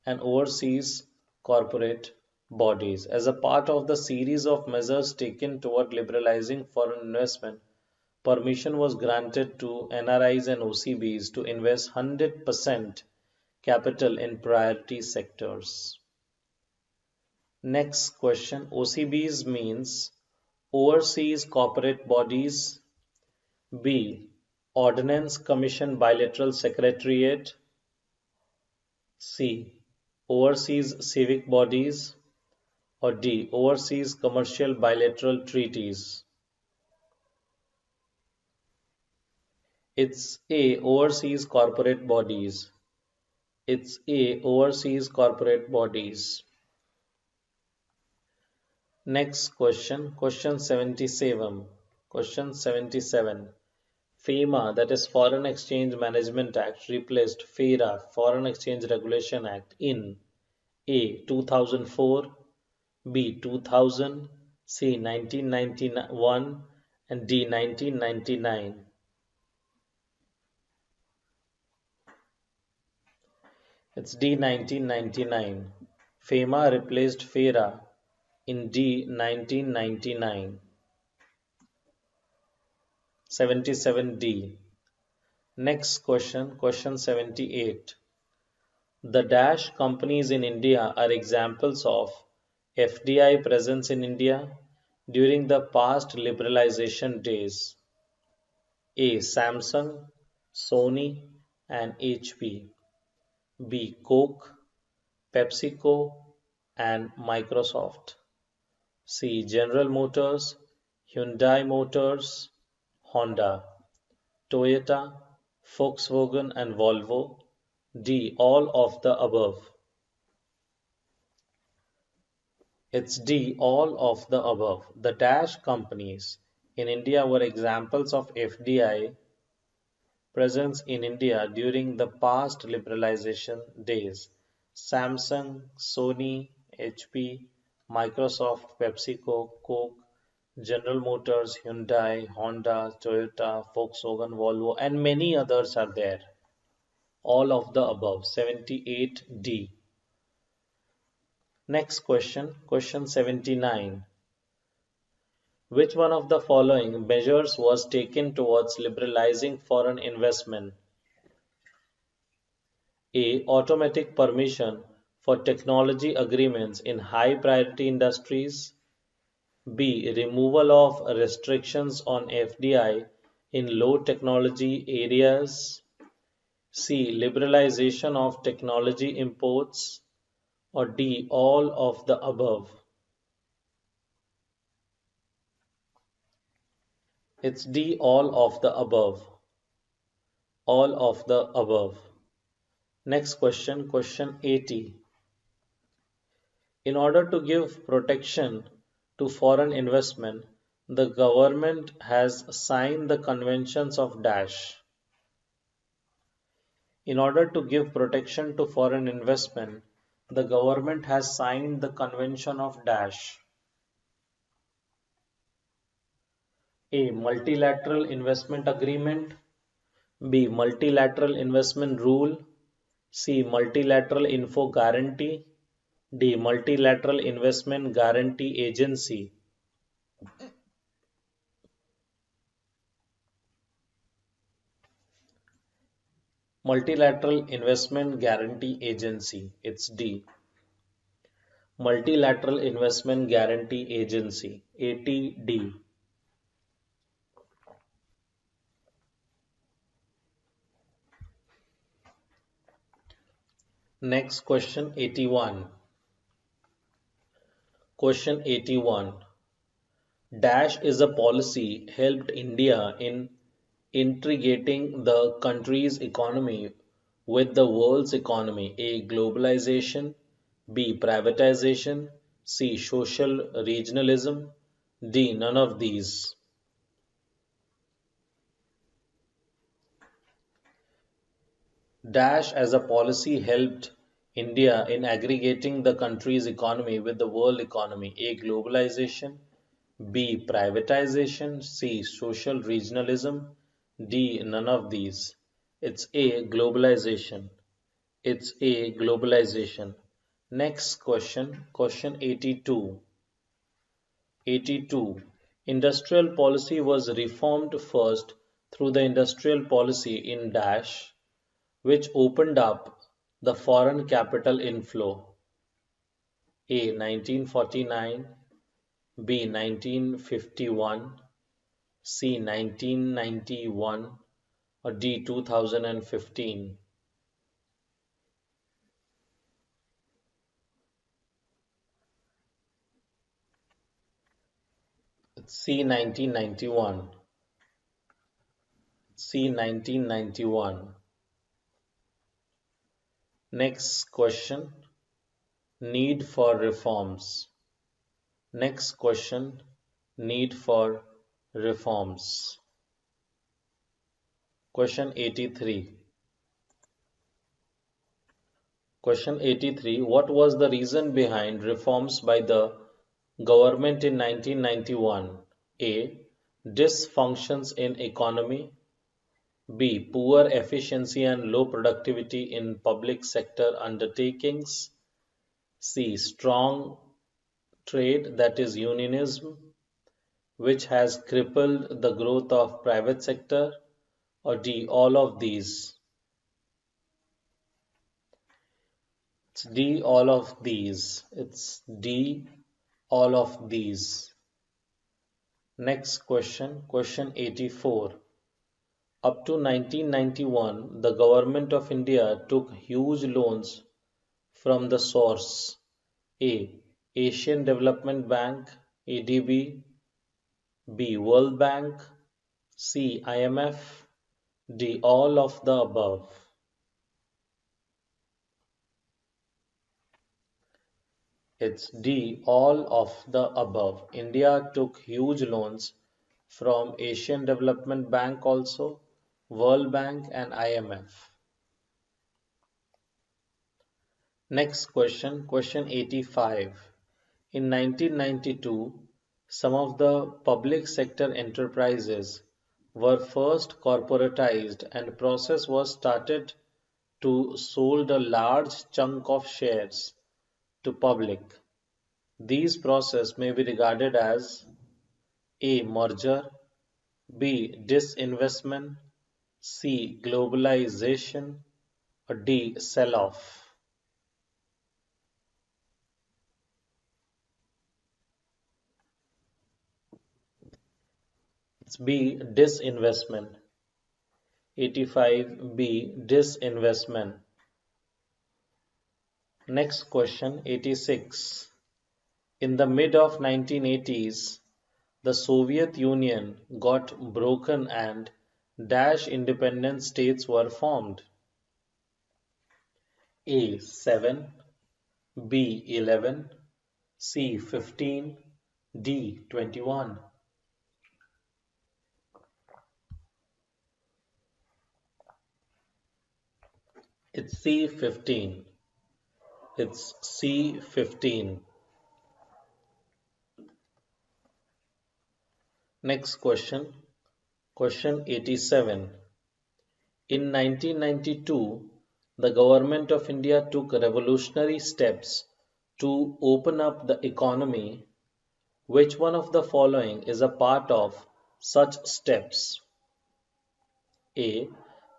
and overseas corporate bodies. As a part of the series of measures taken toward liberalizing foreign investment, permission was granted to NRIs and OCBs to invest 100% capital in priority sectors. Next question, OCBs means Overseas Corporate Bodies. B. Ordnance Commission Bilateral Secretariat. C. Overseas Civic Bodies. Or D. Overseas Commercial Bilateral Treaties. It's A. Overseas Corporate Bodies. It's A. Overseas Corporate Bodies. Next question, question 77. Question 77. FEMA, that is Foreign Exchange Management Act, replaced FERA, Foreign Exchange Regulation Act, in A. 2004, B. 2000, C. 1991, and D. 1999. It's D. 1999. FEMA replaced FERA in D. 1999. 77D. Next question, question 78. The Dash companies in India are examples of FDI presence in India during the past liberalization days. A. Samsung, Sony, and HP. B. Coke, PepsiCo, and Microsoft. C. General Motors, Hyundai Motors, Honda, Toyota, Volkswagen, and Volvo. D. All of the above. It's D. All of the above. The Dash companies in India were examples of FDI presence in India during the past liberalization days. Samsung, Sony, HP, Microsoft, PepsiCo, Coke, General Motors, Hyundai, Honda, Toyota, Volkswagen, Volvo, and many others are there. All of the above. 78D. Next question, question 79. Which one of the following measures was taken towards liberalizing foreign investment? A. Automatic permission for technology agreements in high priority industries. B. Removal of restrictions on FDI in low technology areas. C. Liberalization of technology imports. Or D. All of the above. It's D. All of the above. All of the above. Next question, question 80. In order to give protection to foreign investment, the government has signed the conventions of Dash. In order to give protection to foreign investment, the government has signed the convention of Dash. A. Multilateral investment agreement. B. Multilateral investment rule. C. Multilateral info guarantee. D. Multilateral investment guarantee agency. Multilateral Investment Guarantee Agency. It's D. Multilateral Investment Guarantee Agency. ATD. Next question 81. Question 81. Dash is a policy helped India in integrating the country's economy with the world's economy. A. Globalization. B. Privatization. C. Social regionalism. D. None of these. Dash as a policy helped India in aggregating the country's economy with the world economy. A. Globalization. B. Privatization. C. Social regionalism. D. None of these. It's A. Globalization. It's A. Globalization. Next question. Question 82. 82. Industrial policy was reformed first through the industrial policy in Dash, which opened up the foreign capital inflow. A. 1949. B. 1951. C. 1991. Or D. 2015. C. 1991. C. 1991. Next question. Need for reforms. Next question. Need for reforms. Question 83. Question 83. What was the reason behind reforms by the government in 1991? A. Dysfunctions in economy. B. Poor efficiency and low productivity in public sector undertakings. C. Strong trade, that is unionism, which has crippled the growth of private sector. Or D. All of these. It's D. All of these. It's D. All of these. Next question. Question 84. Up to 1991, the Government of India took huge loans from the source. A. Asian Development Bank, ADB. B. World Bank. C. IMF. D. All of the above. It's D. All of the above. India took huge loans from Asian Development Bank also, World Bank and IMF. Next question, question 85. In 1992, some of the public sector enterprises were first corporatized and process was started to sold a large chunk of shares to public. These process may be regarded as A. Merger, B. Disinvestment, C. Globalization, or D. Sell-off. It's B. Disinvestment. 85. B. Disinvestment. Next question 86. In the mid of 1980s, the Soviet Union got broken and dash independent states were formed. A. 7, B. 11, C. 15, D. 21. It's C. 15. It's C. 15. Next question. Question 87. In 1992, the Government of India took revolutionary steps to open up the economy. Which one of the following is a part of such steps? A.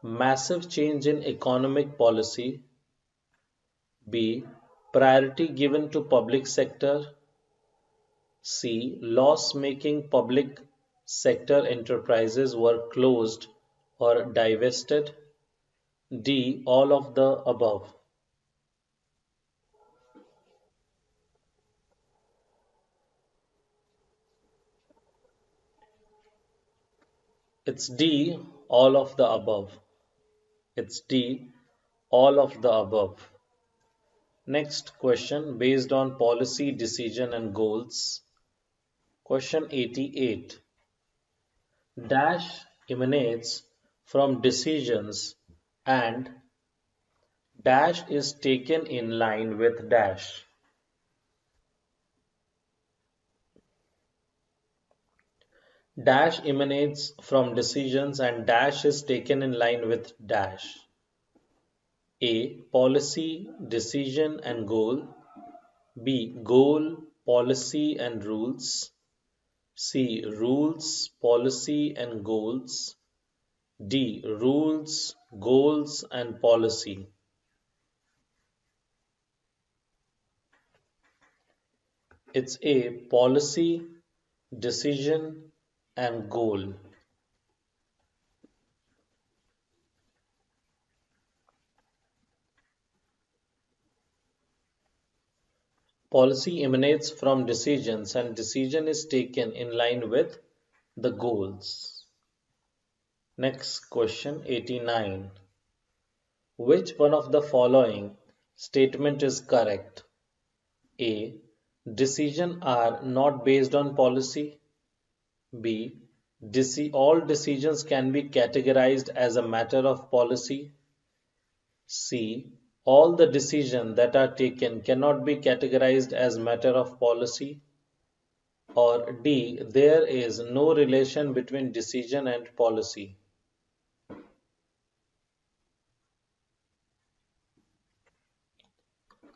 Massive change in economic policy. B. Priority given to public sector. C. Loss-making public sector enterprises were closed or divested. D. All of the above. It's D. All of the above. It's D. All of the above. Next question based on policy, decision and goals. Question 88. Dash emanates from decisions and dash is taken in line with dash. Dash emanates from decisions and dash is taken in line with dash. A. Policy, decision and goal. B. Goal, policy and rules. C. Rules, policy and goals. D. Rules, goals and policy. It's A. Policy, decision and goal. Policy emanates from decisions and decision is taken in line with the goals. Next question 89. Which one of the following statement is correct? A. Decisions are not based on policy. B. All decisions can be categorized as a matter of policy. C. All the decisions that are taken cannot be categorized as matter of policy. Or D. There is no relation between decision and policy.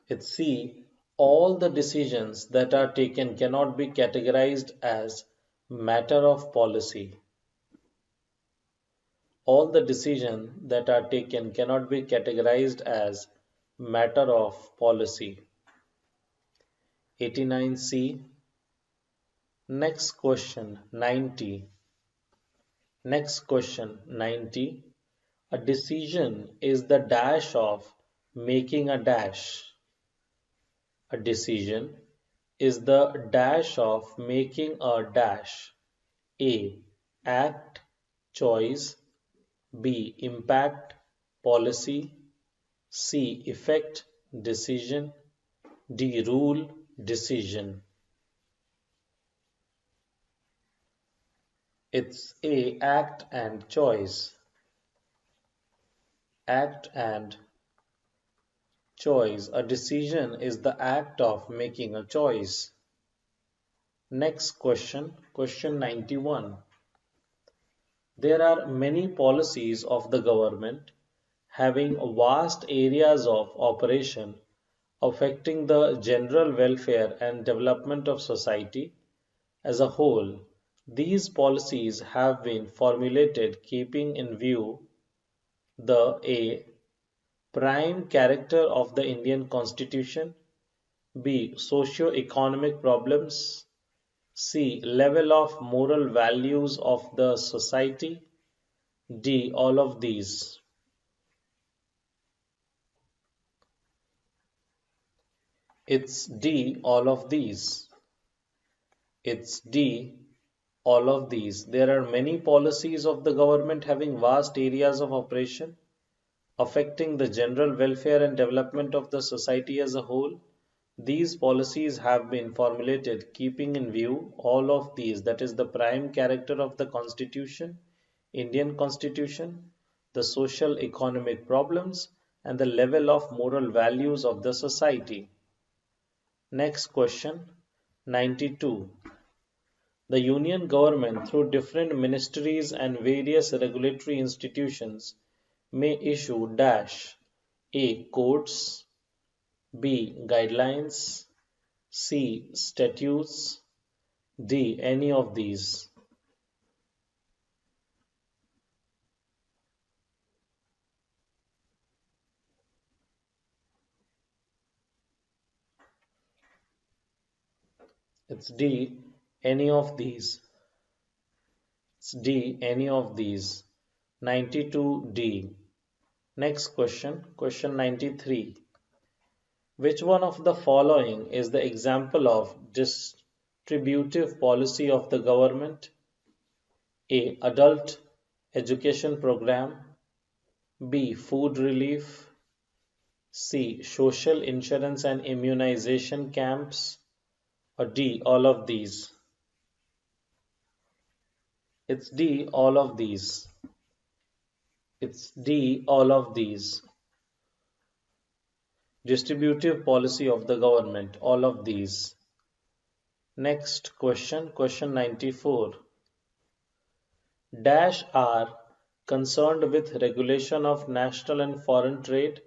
It's C. All the decisions that are taken cannot be categorized as matter of policy. All the decisions that are taken cannot be categorized as matter of policy. 89C. Next question 90. Next question 90. A decision is the dash of making a dash. A decision is the dash of making a dash. A. Act, choice. B. Impact, policy. C. Effect, decision. D. Rule, decision. It's A. Act and choice. Act and choice. A decision is the act of making a choice. Next question, question 91. There are many policies of the government having vast areas of operation affecting the general welfare and development of society as a whole. These policies have been formulated keeping in view the A. Prime character of the Indian Constitution. B. Socio-economic problems. C. Level of moral values of the society. D. All of these. It's D. All of these. It's D. All of these. There are many policies of the government having vast areas of operation affecting the general welfare and development of the society as a whole. These policies have been formulated keeping in view all of these, that is the prime character of the Constitution, Indian Constitution, the social economic problems and the level of moral values of the society. Next question 92. The Union government through different ministries and various regulatory institutions may issue dash A. Codes. B. Guidelines. C. Statutes. D. Any of these. It's D, any of these. It's D, any of these. 92D. Next question, question 93. Which one of the following is the example of distributive policy of the government? A. Adult education program. B. Food relief. C. Social insurance and immunization camps. Or D. All of these. It's D. All of these. It's D. All of these. Distributive policy of the government. All of these. Next question. Question 94. Dash are concerned with regulation of national and foreign trade,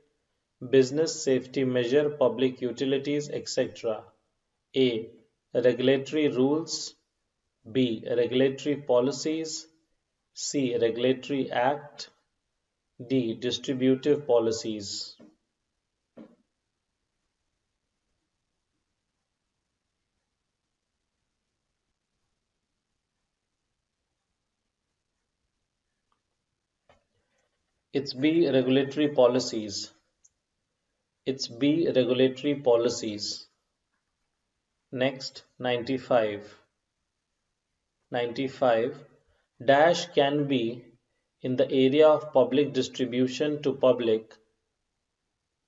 business safety measure, public utilities, etc. A. Regulatory rules. B. Regulatory policies. C. Regulatory act. D. Distributive policies. It's B. Regulatory policies. It's B. Regulatory policies. Next, 95. 95. Dash can be in the area of public distribution to public.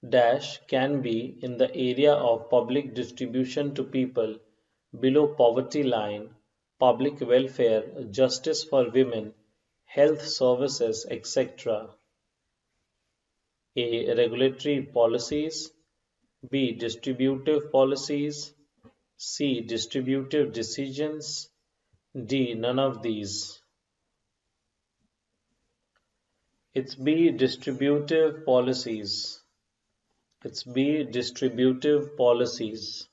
Dash can be in the area of public distribution to people below poverty line, public welfare, justice for women, health services, etc. A. Regulatory policies. B. Distributive policies. C. Distributive decisions. D. None of these. It's B. Distributive policies. It's B. Distributive policies.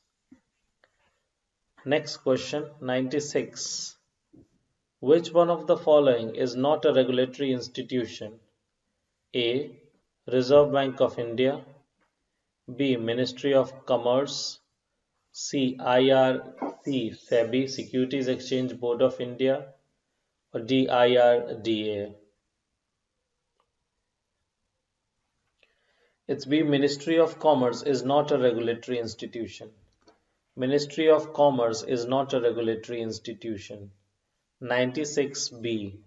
Next question, 96. Which one of the following is not a regulatory institution? A. Reserve Bank of India. B. Ministry of Commerce. C. IRC, SEBI, Securities Exchange Board of India. Or D. IRDA. It's B. Ministry of Commerce is not a regulatory institution. Ministry of Commerce is not a regulatory institution. 96B.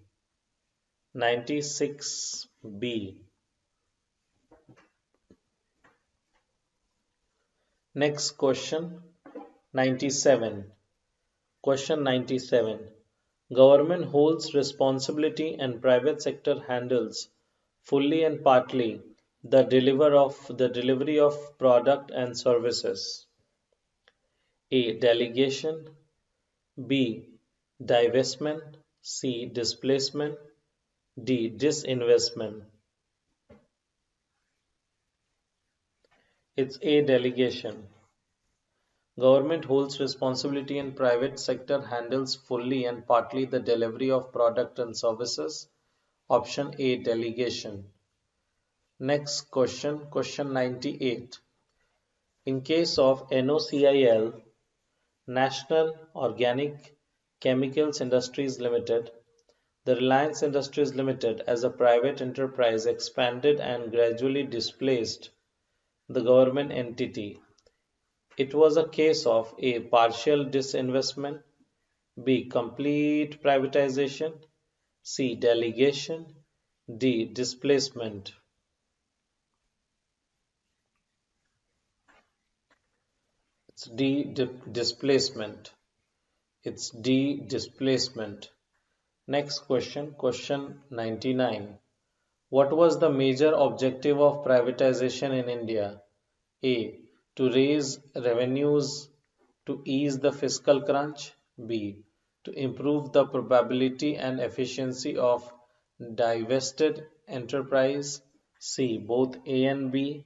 96B. Next question, 97. Question 97. Government holds responsibility and private sector handles fully and partly the delivery of product and services. A. Delegation. B. Divestment. C. Displacement. D. Disinvestment. It's A. Delegation. Government holds responsibility and private sector handles fully and partly the delivery of product and services. Option A. Delegation. Next question, question 98. In case of NOCIL, National Organic Chemicals Industries Limited, the Reliance Industries Limited as a private enterprise expanded and gradually displaced the government entity. It was a case of A. Partial disinvestment, B. Complete privatization, C. Delegation, D. Displacement. It's D. Displacement. It's D. Displacement. Next question, question 99. What was the major objective of privatization in India? A. To raise revenues to ease the fiscal crunch. B. To improve the probability and efficiency of divested enterprise. C. Both A and B.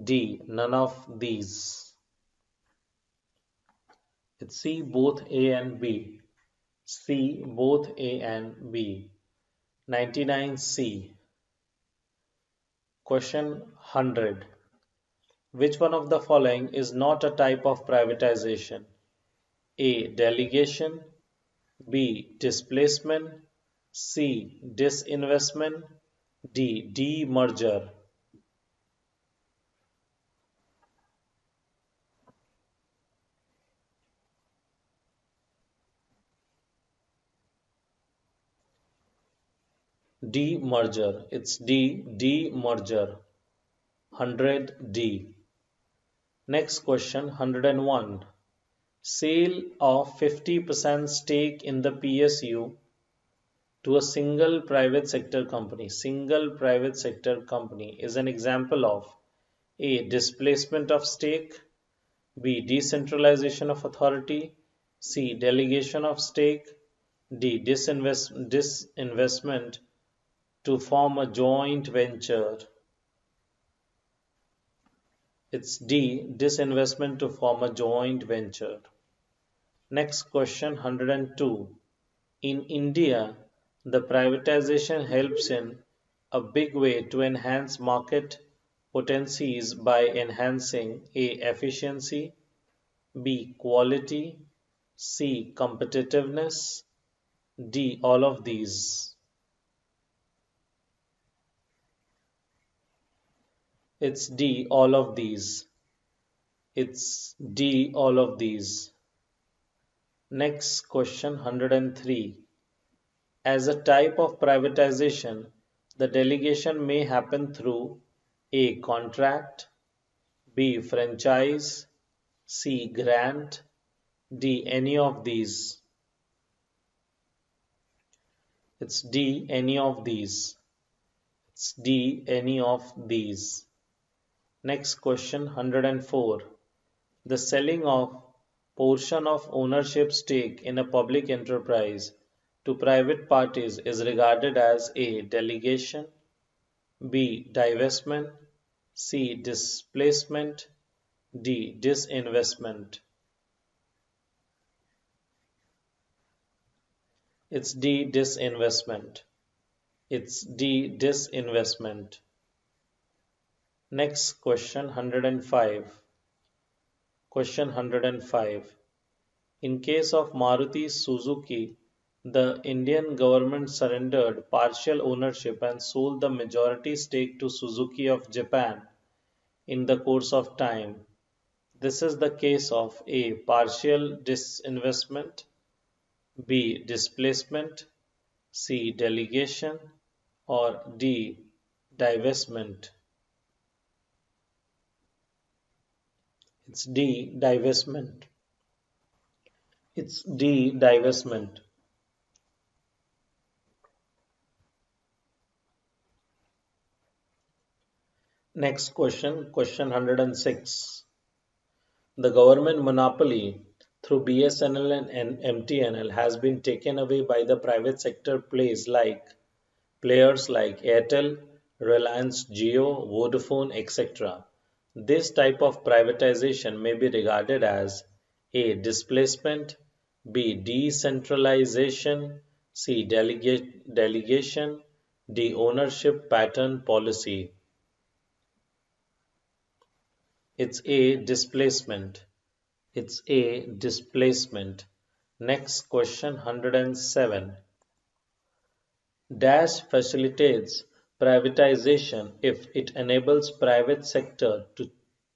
D. None of these. It's C. Both A and B. C. Both A and B. 99C. Question 100. Which one of the following is not a type of privatization? A. Delegation, B. Displacement, C. Disinvestment, D. Demerger. Demerger. It's D. Demerger. 100D. Next question 101. Sale of 50% stake in the PSU to a single private sector company. Single private sector company is an example of A. Displacement of stake, B. Decentralization of authority, C. Delegation of stake, D. Disinvestment to form a joint venture. It's D. Disinvestment to form a joint venture. Next question 102. In India, the privatization helps in a big way to enhance market potencies by enhancing A. Efficiency, B. Quality, C. Competitiveness, D. All of these. It's D. All of these. It's D. All of these. Next question 103. As a type of privatization, the delegation may happen through A. Contract, B. Franchise, C. Grant, D. Any of these. It's D. Any of these. It's D. Any of these. Next question 104. The selling of portion of ownership stake in a public enterprise to private parties is regarded as A. Delegation, B. Divestment, C. Displacement, D. Disinvestment. It's D. Disinvestment. It's D. Disinvestment. Next question 105. Question 105. In case of Maruti Suzuki, the Indian government surrendered partial ownership and sold the majority stake to Suzuki of Japan in the course of time. This is the case of A. Partial disinvestment, B. Displacement, C. Delegation, or D. Divestment. It's D. Divestment. It's D. Divestment. Next question, question 106. The government monopoly through BSNL and MTNL has been taken away by the private sector players like Airtel, Reliance Jio, Vodafone, etc. This type of privatization may be regarded as A. Displacement, B. Decentralization, C. Delegation, D. Ownership pattern policy. It's A. Displacement. It's A. Displacement. Next question 107. Dash facilitates privatization if it enables private sector to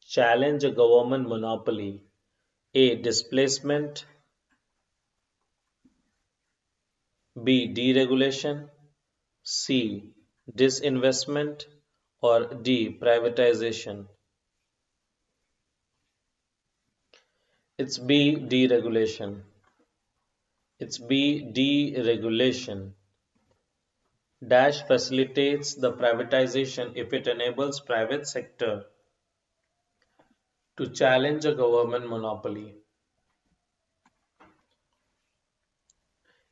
challenge a government monopoly. A. Displacement, B. Deregulation, C. Disinvestment, or D. Privatization. It's B. Deregulation. It's B. Deregulation. Dash facilitates the privatization if it enables private sector to challenge a government monopoly.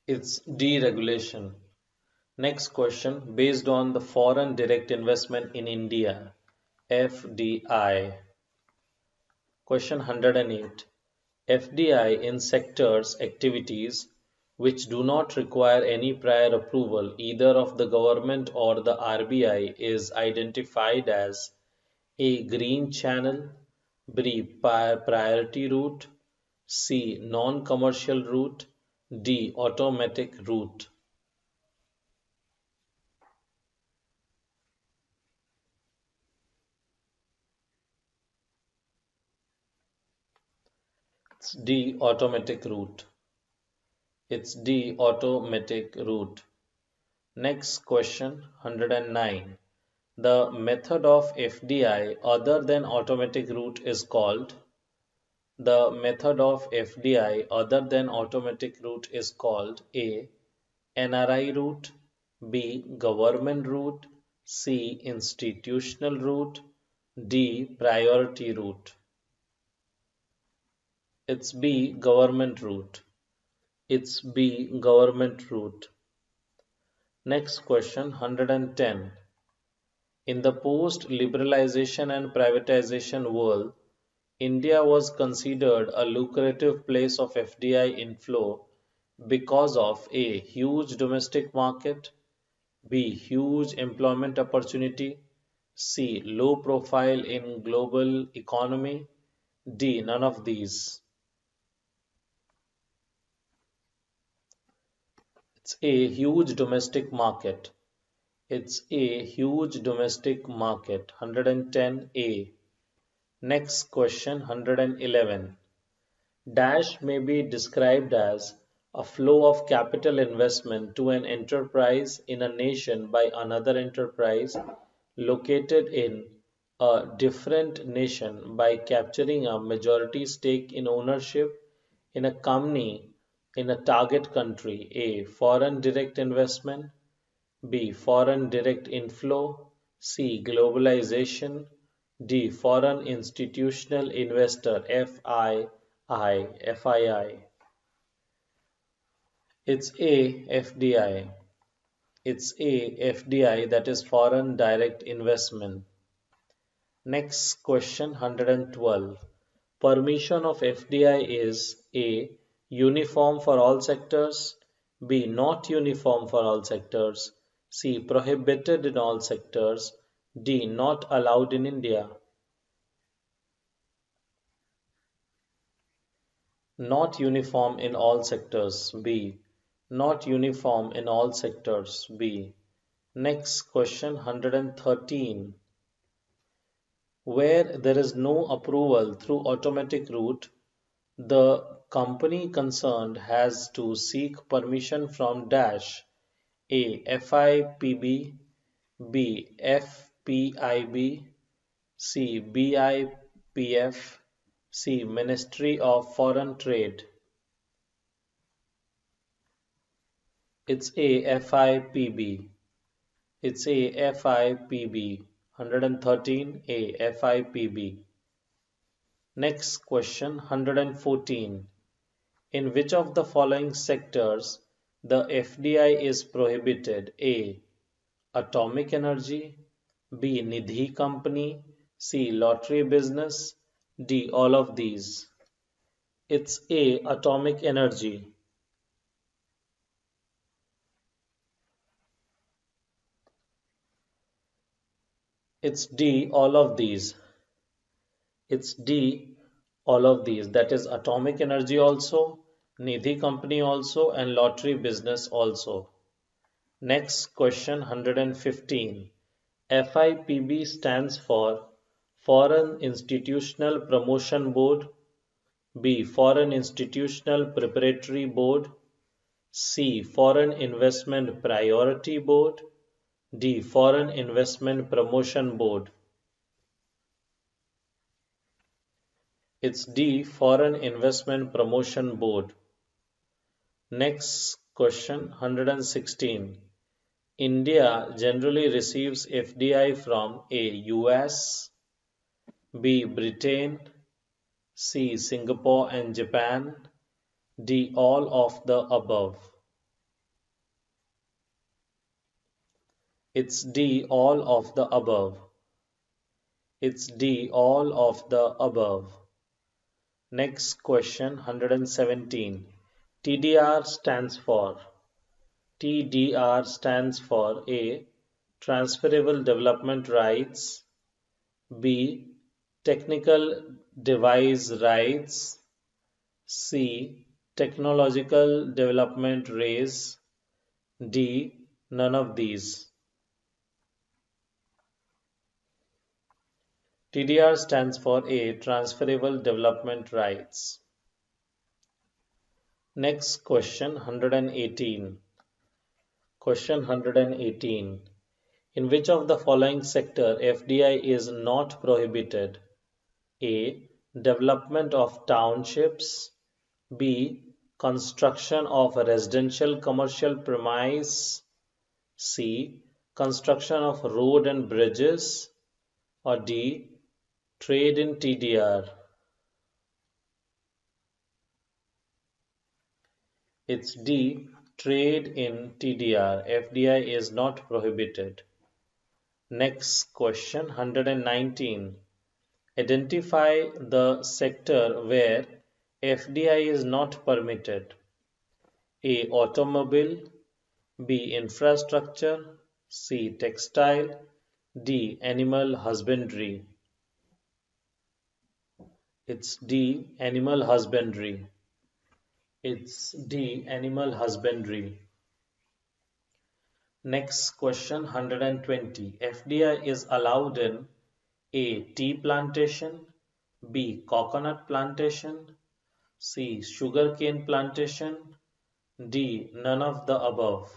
It's deregulation. Next question, based on the foreign direct investment in India, FDI. Question 108. FDI in sectors activities which do not require any prior approval either of the government or the RBI is identified as A. Green channel, B. Priority route, C. Non-commercial route. D. Automatic route. It's D. Automatic route. It's D. Automatic route. Next question 109. The method of FDI other than automatic route is called. The method of FDI other than automatic route is called A. NRI route, B. Government route, C. Institutional route, D. Priority route. It's B. Government route. It's B. Government route. Next question 110. In the post liberalization and privatization world, India was considered a lucrative place of FDI inflow because of A. Huge domestic market, B. Huge employment opportunity, C. Low profile in global economy, D. None of these. It's A. Huge domestic market. It's A. Huge domestic market. 110A. Next question 111. Dash may be described as a flow of capital investment to an enterprise in a nation by another enterprise located in a different nation by capturing a majority stake in ownership in a company in a target country. A. Foreign direct investment. B. Foreign direct inflow. C. Globalization. D. Foreign institutional investor FII. It's A. FDI. It's A. FDI, that is foreign direct investment. Next question 112. Permission of FDI is A. Uniform for all sectors. B. Not uniform for all sectors. C. Prohibited in all sectors. D. Not allowed in India. Not uniform in all sectors. B. Not uniform in all sectors. B. Next question 113. Where there is no approval through automatic route, the company concerned has to seek permission from dash A. FIPB, B. FPIB, C. BIPF, C. Ministry of Foreign Trade. It's A. FIPB. It's A. FIPB. 113 A. FIPB. Next question 114. In which of the following sectors the FDI is prohibited? A. Atomic energy, B. Nidhi company, C. Lottery business, D. All of these. It's A. Atomic energy. It's D. All of these. It's D. All of these. That is atomic energy also, Nidhi company also, and lottery business also. Next question 115. FIPB stands for Foreign Institutional Promotion Board, B. Foreign Institutional Preparatory Board, C. Foreign Investment Priority Board, D. Foreign Investment Promotion Board. It's D. Foreign Investment Promotion Board. Next question 116. India generally receives FDI from A. US, B. Britain, C. Singapore and Japan, D. All of the above. It's D. All of the above. It's D. All of the above. Next question 117. TDR stands for TDR stands for A. Transferable Development Rights, B. Technical Device Rights, C. Technological development raise. D. None of these. TDR stands for A. Transferable Development Rights. Next question 118. Question 118. In which of the following sector FDI is not prohibited? A. Development of townships. B. Construction of residential commercial premise. C. Construction of road and bridges. Or D. Trade in TDR. It's D. Trade in TDR. FDI is not prohibited. Next question 119. Identify the sector where FDI is not permitted. A. Automobile. B. Infrastructure. C. Textile. D. Animal husbandry. It's D. Animal husbandry. It's D. Animal husbandry. Next question 120. FDI is allowed in A. Tea plantation. B. Coconut plantation. C. Sugarcane plantation. D. None of the above.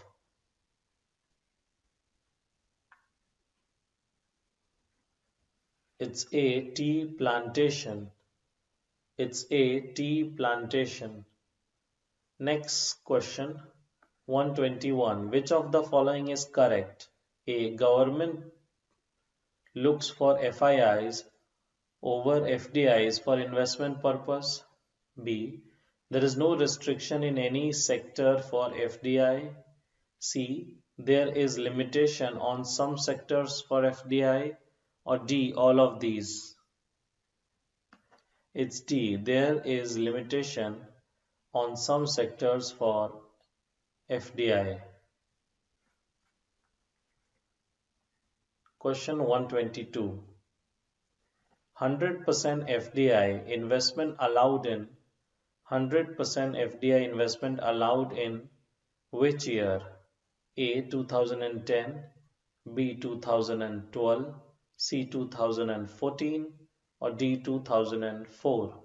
It's A. Tea plantation. It's A. Tea plantation. Next question 121. Which of the following is correct? A. Government looks for FIIs over FDIs for investment purpose. B. There is no restriction in any sector for FDI. C. There is limitation on some sectors for FDI. Or D. All of these. It's D. There is limitation on some sectors for FDI. Question 122. 100% FDI investment allowed in 100% FDI investment allowed in which year? A. 2010. B. 2012. C. 2014. Or D. 2004.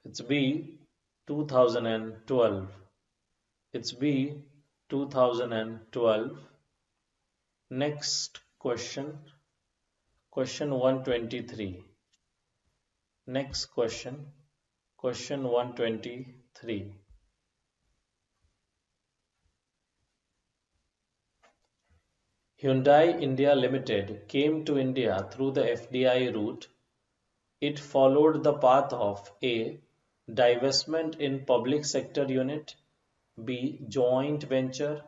It's B. 2012. It's B. 2012. Next question. Question 123. Next question. Question 123. Hyundai India Limited came to India through the FDI route. It followed the path of A. Divestment in public sector unit. B. Joint venture.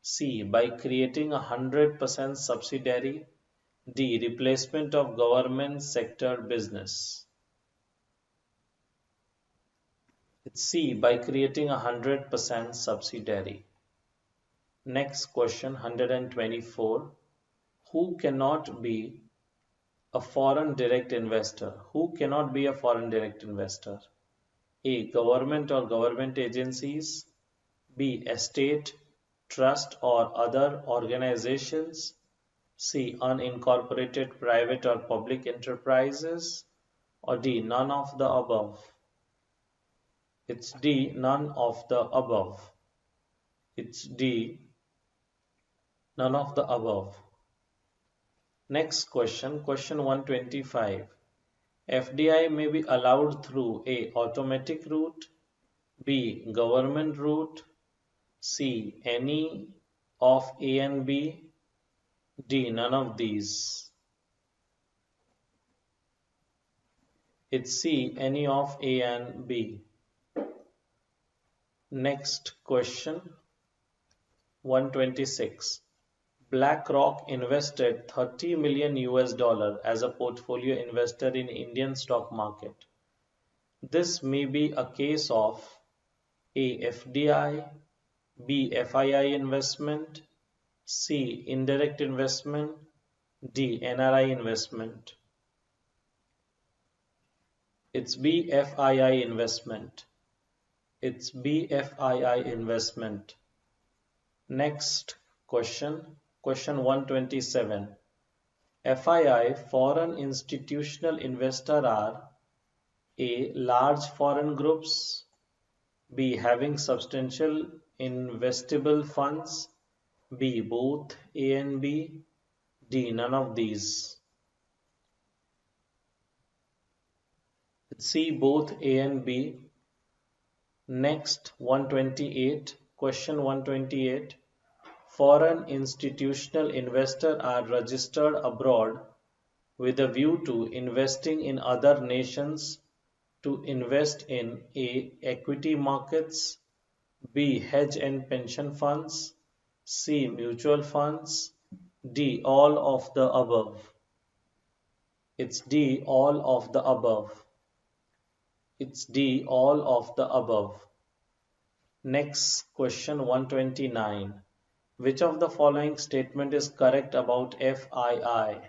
C. By creating 100% subsidiary. D. Replacement of government sector business. It's C. By creating 100% subsidiary. Next question 124. Who cannot be a foreign direct investor? Who cannot be a foreign direct investor? A. Government or government agencies. B. Estate, trust or other organizations. C. Unincorporated private or public enterprises. Or D. None of the above. It's D. None of the above. It's D. None of the above. Next question, question 125. FDI may be allowed through A. Automatic route. B. Government route. C. Any of A and B. D. None of these. It's C. Any of A and B. Next question 126. BlackRock invested 30 million US dollar as a portfolio investor in Indian stock market. This may be a case of A. FDI, B. FII investment, C. Indirect investment, D. NRI investment. It's BFII investment. It's BFII investment. Next question. Question 127. FII foreign institutional investor are A. Large foreign groups. B. Having substantial investable funds. B. Both A and B. D. None of these. C. Both A and B. Next 128. Question 128. Foreign institutional investors are registered abroad with a view to investing in other nations to invest in A. Equity markets, B. Hedge and pension funds, C. Mutual funds, D. All of the above. It's D. All of the above. It's D. All of the above. Next question 129. Which of the following statement is correct about FII?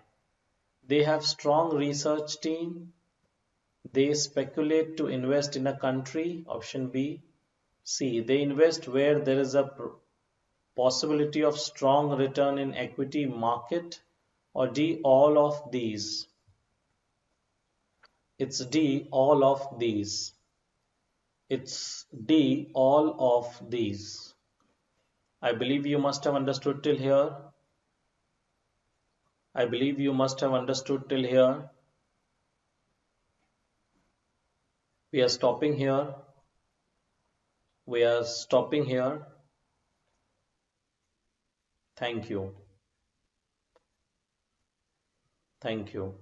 They have strong research team. They speculate to invest in a country. Option B. C. They invest where there is a possibility of strong return in equity market. Or D. All of these. It's D. All of these. It's D. All of these. I believe you must have understood till here. I believe you must have understood till here. We are stopping here. We are stopping here. Thank you. Thank you.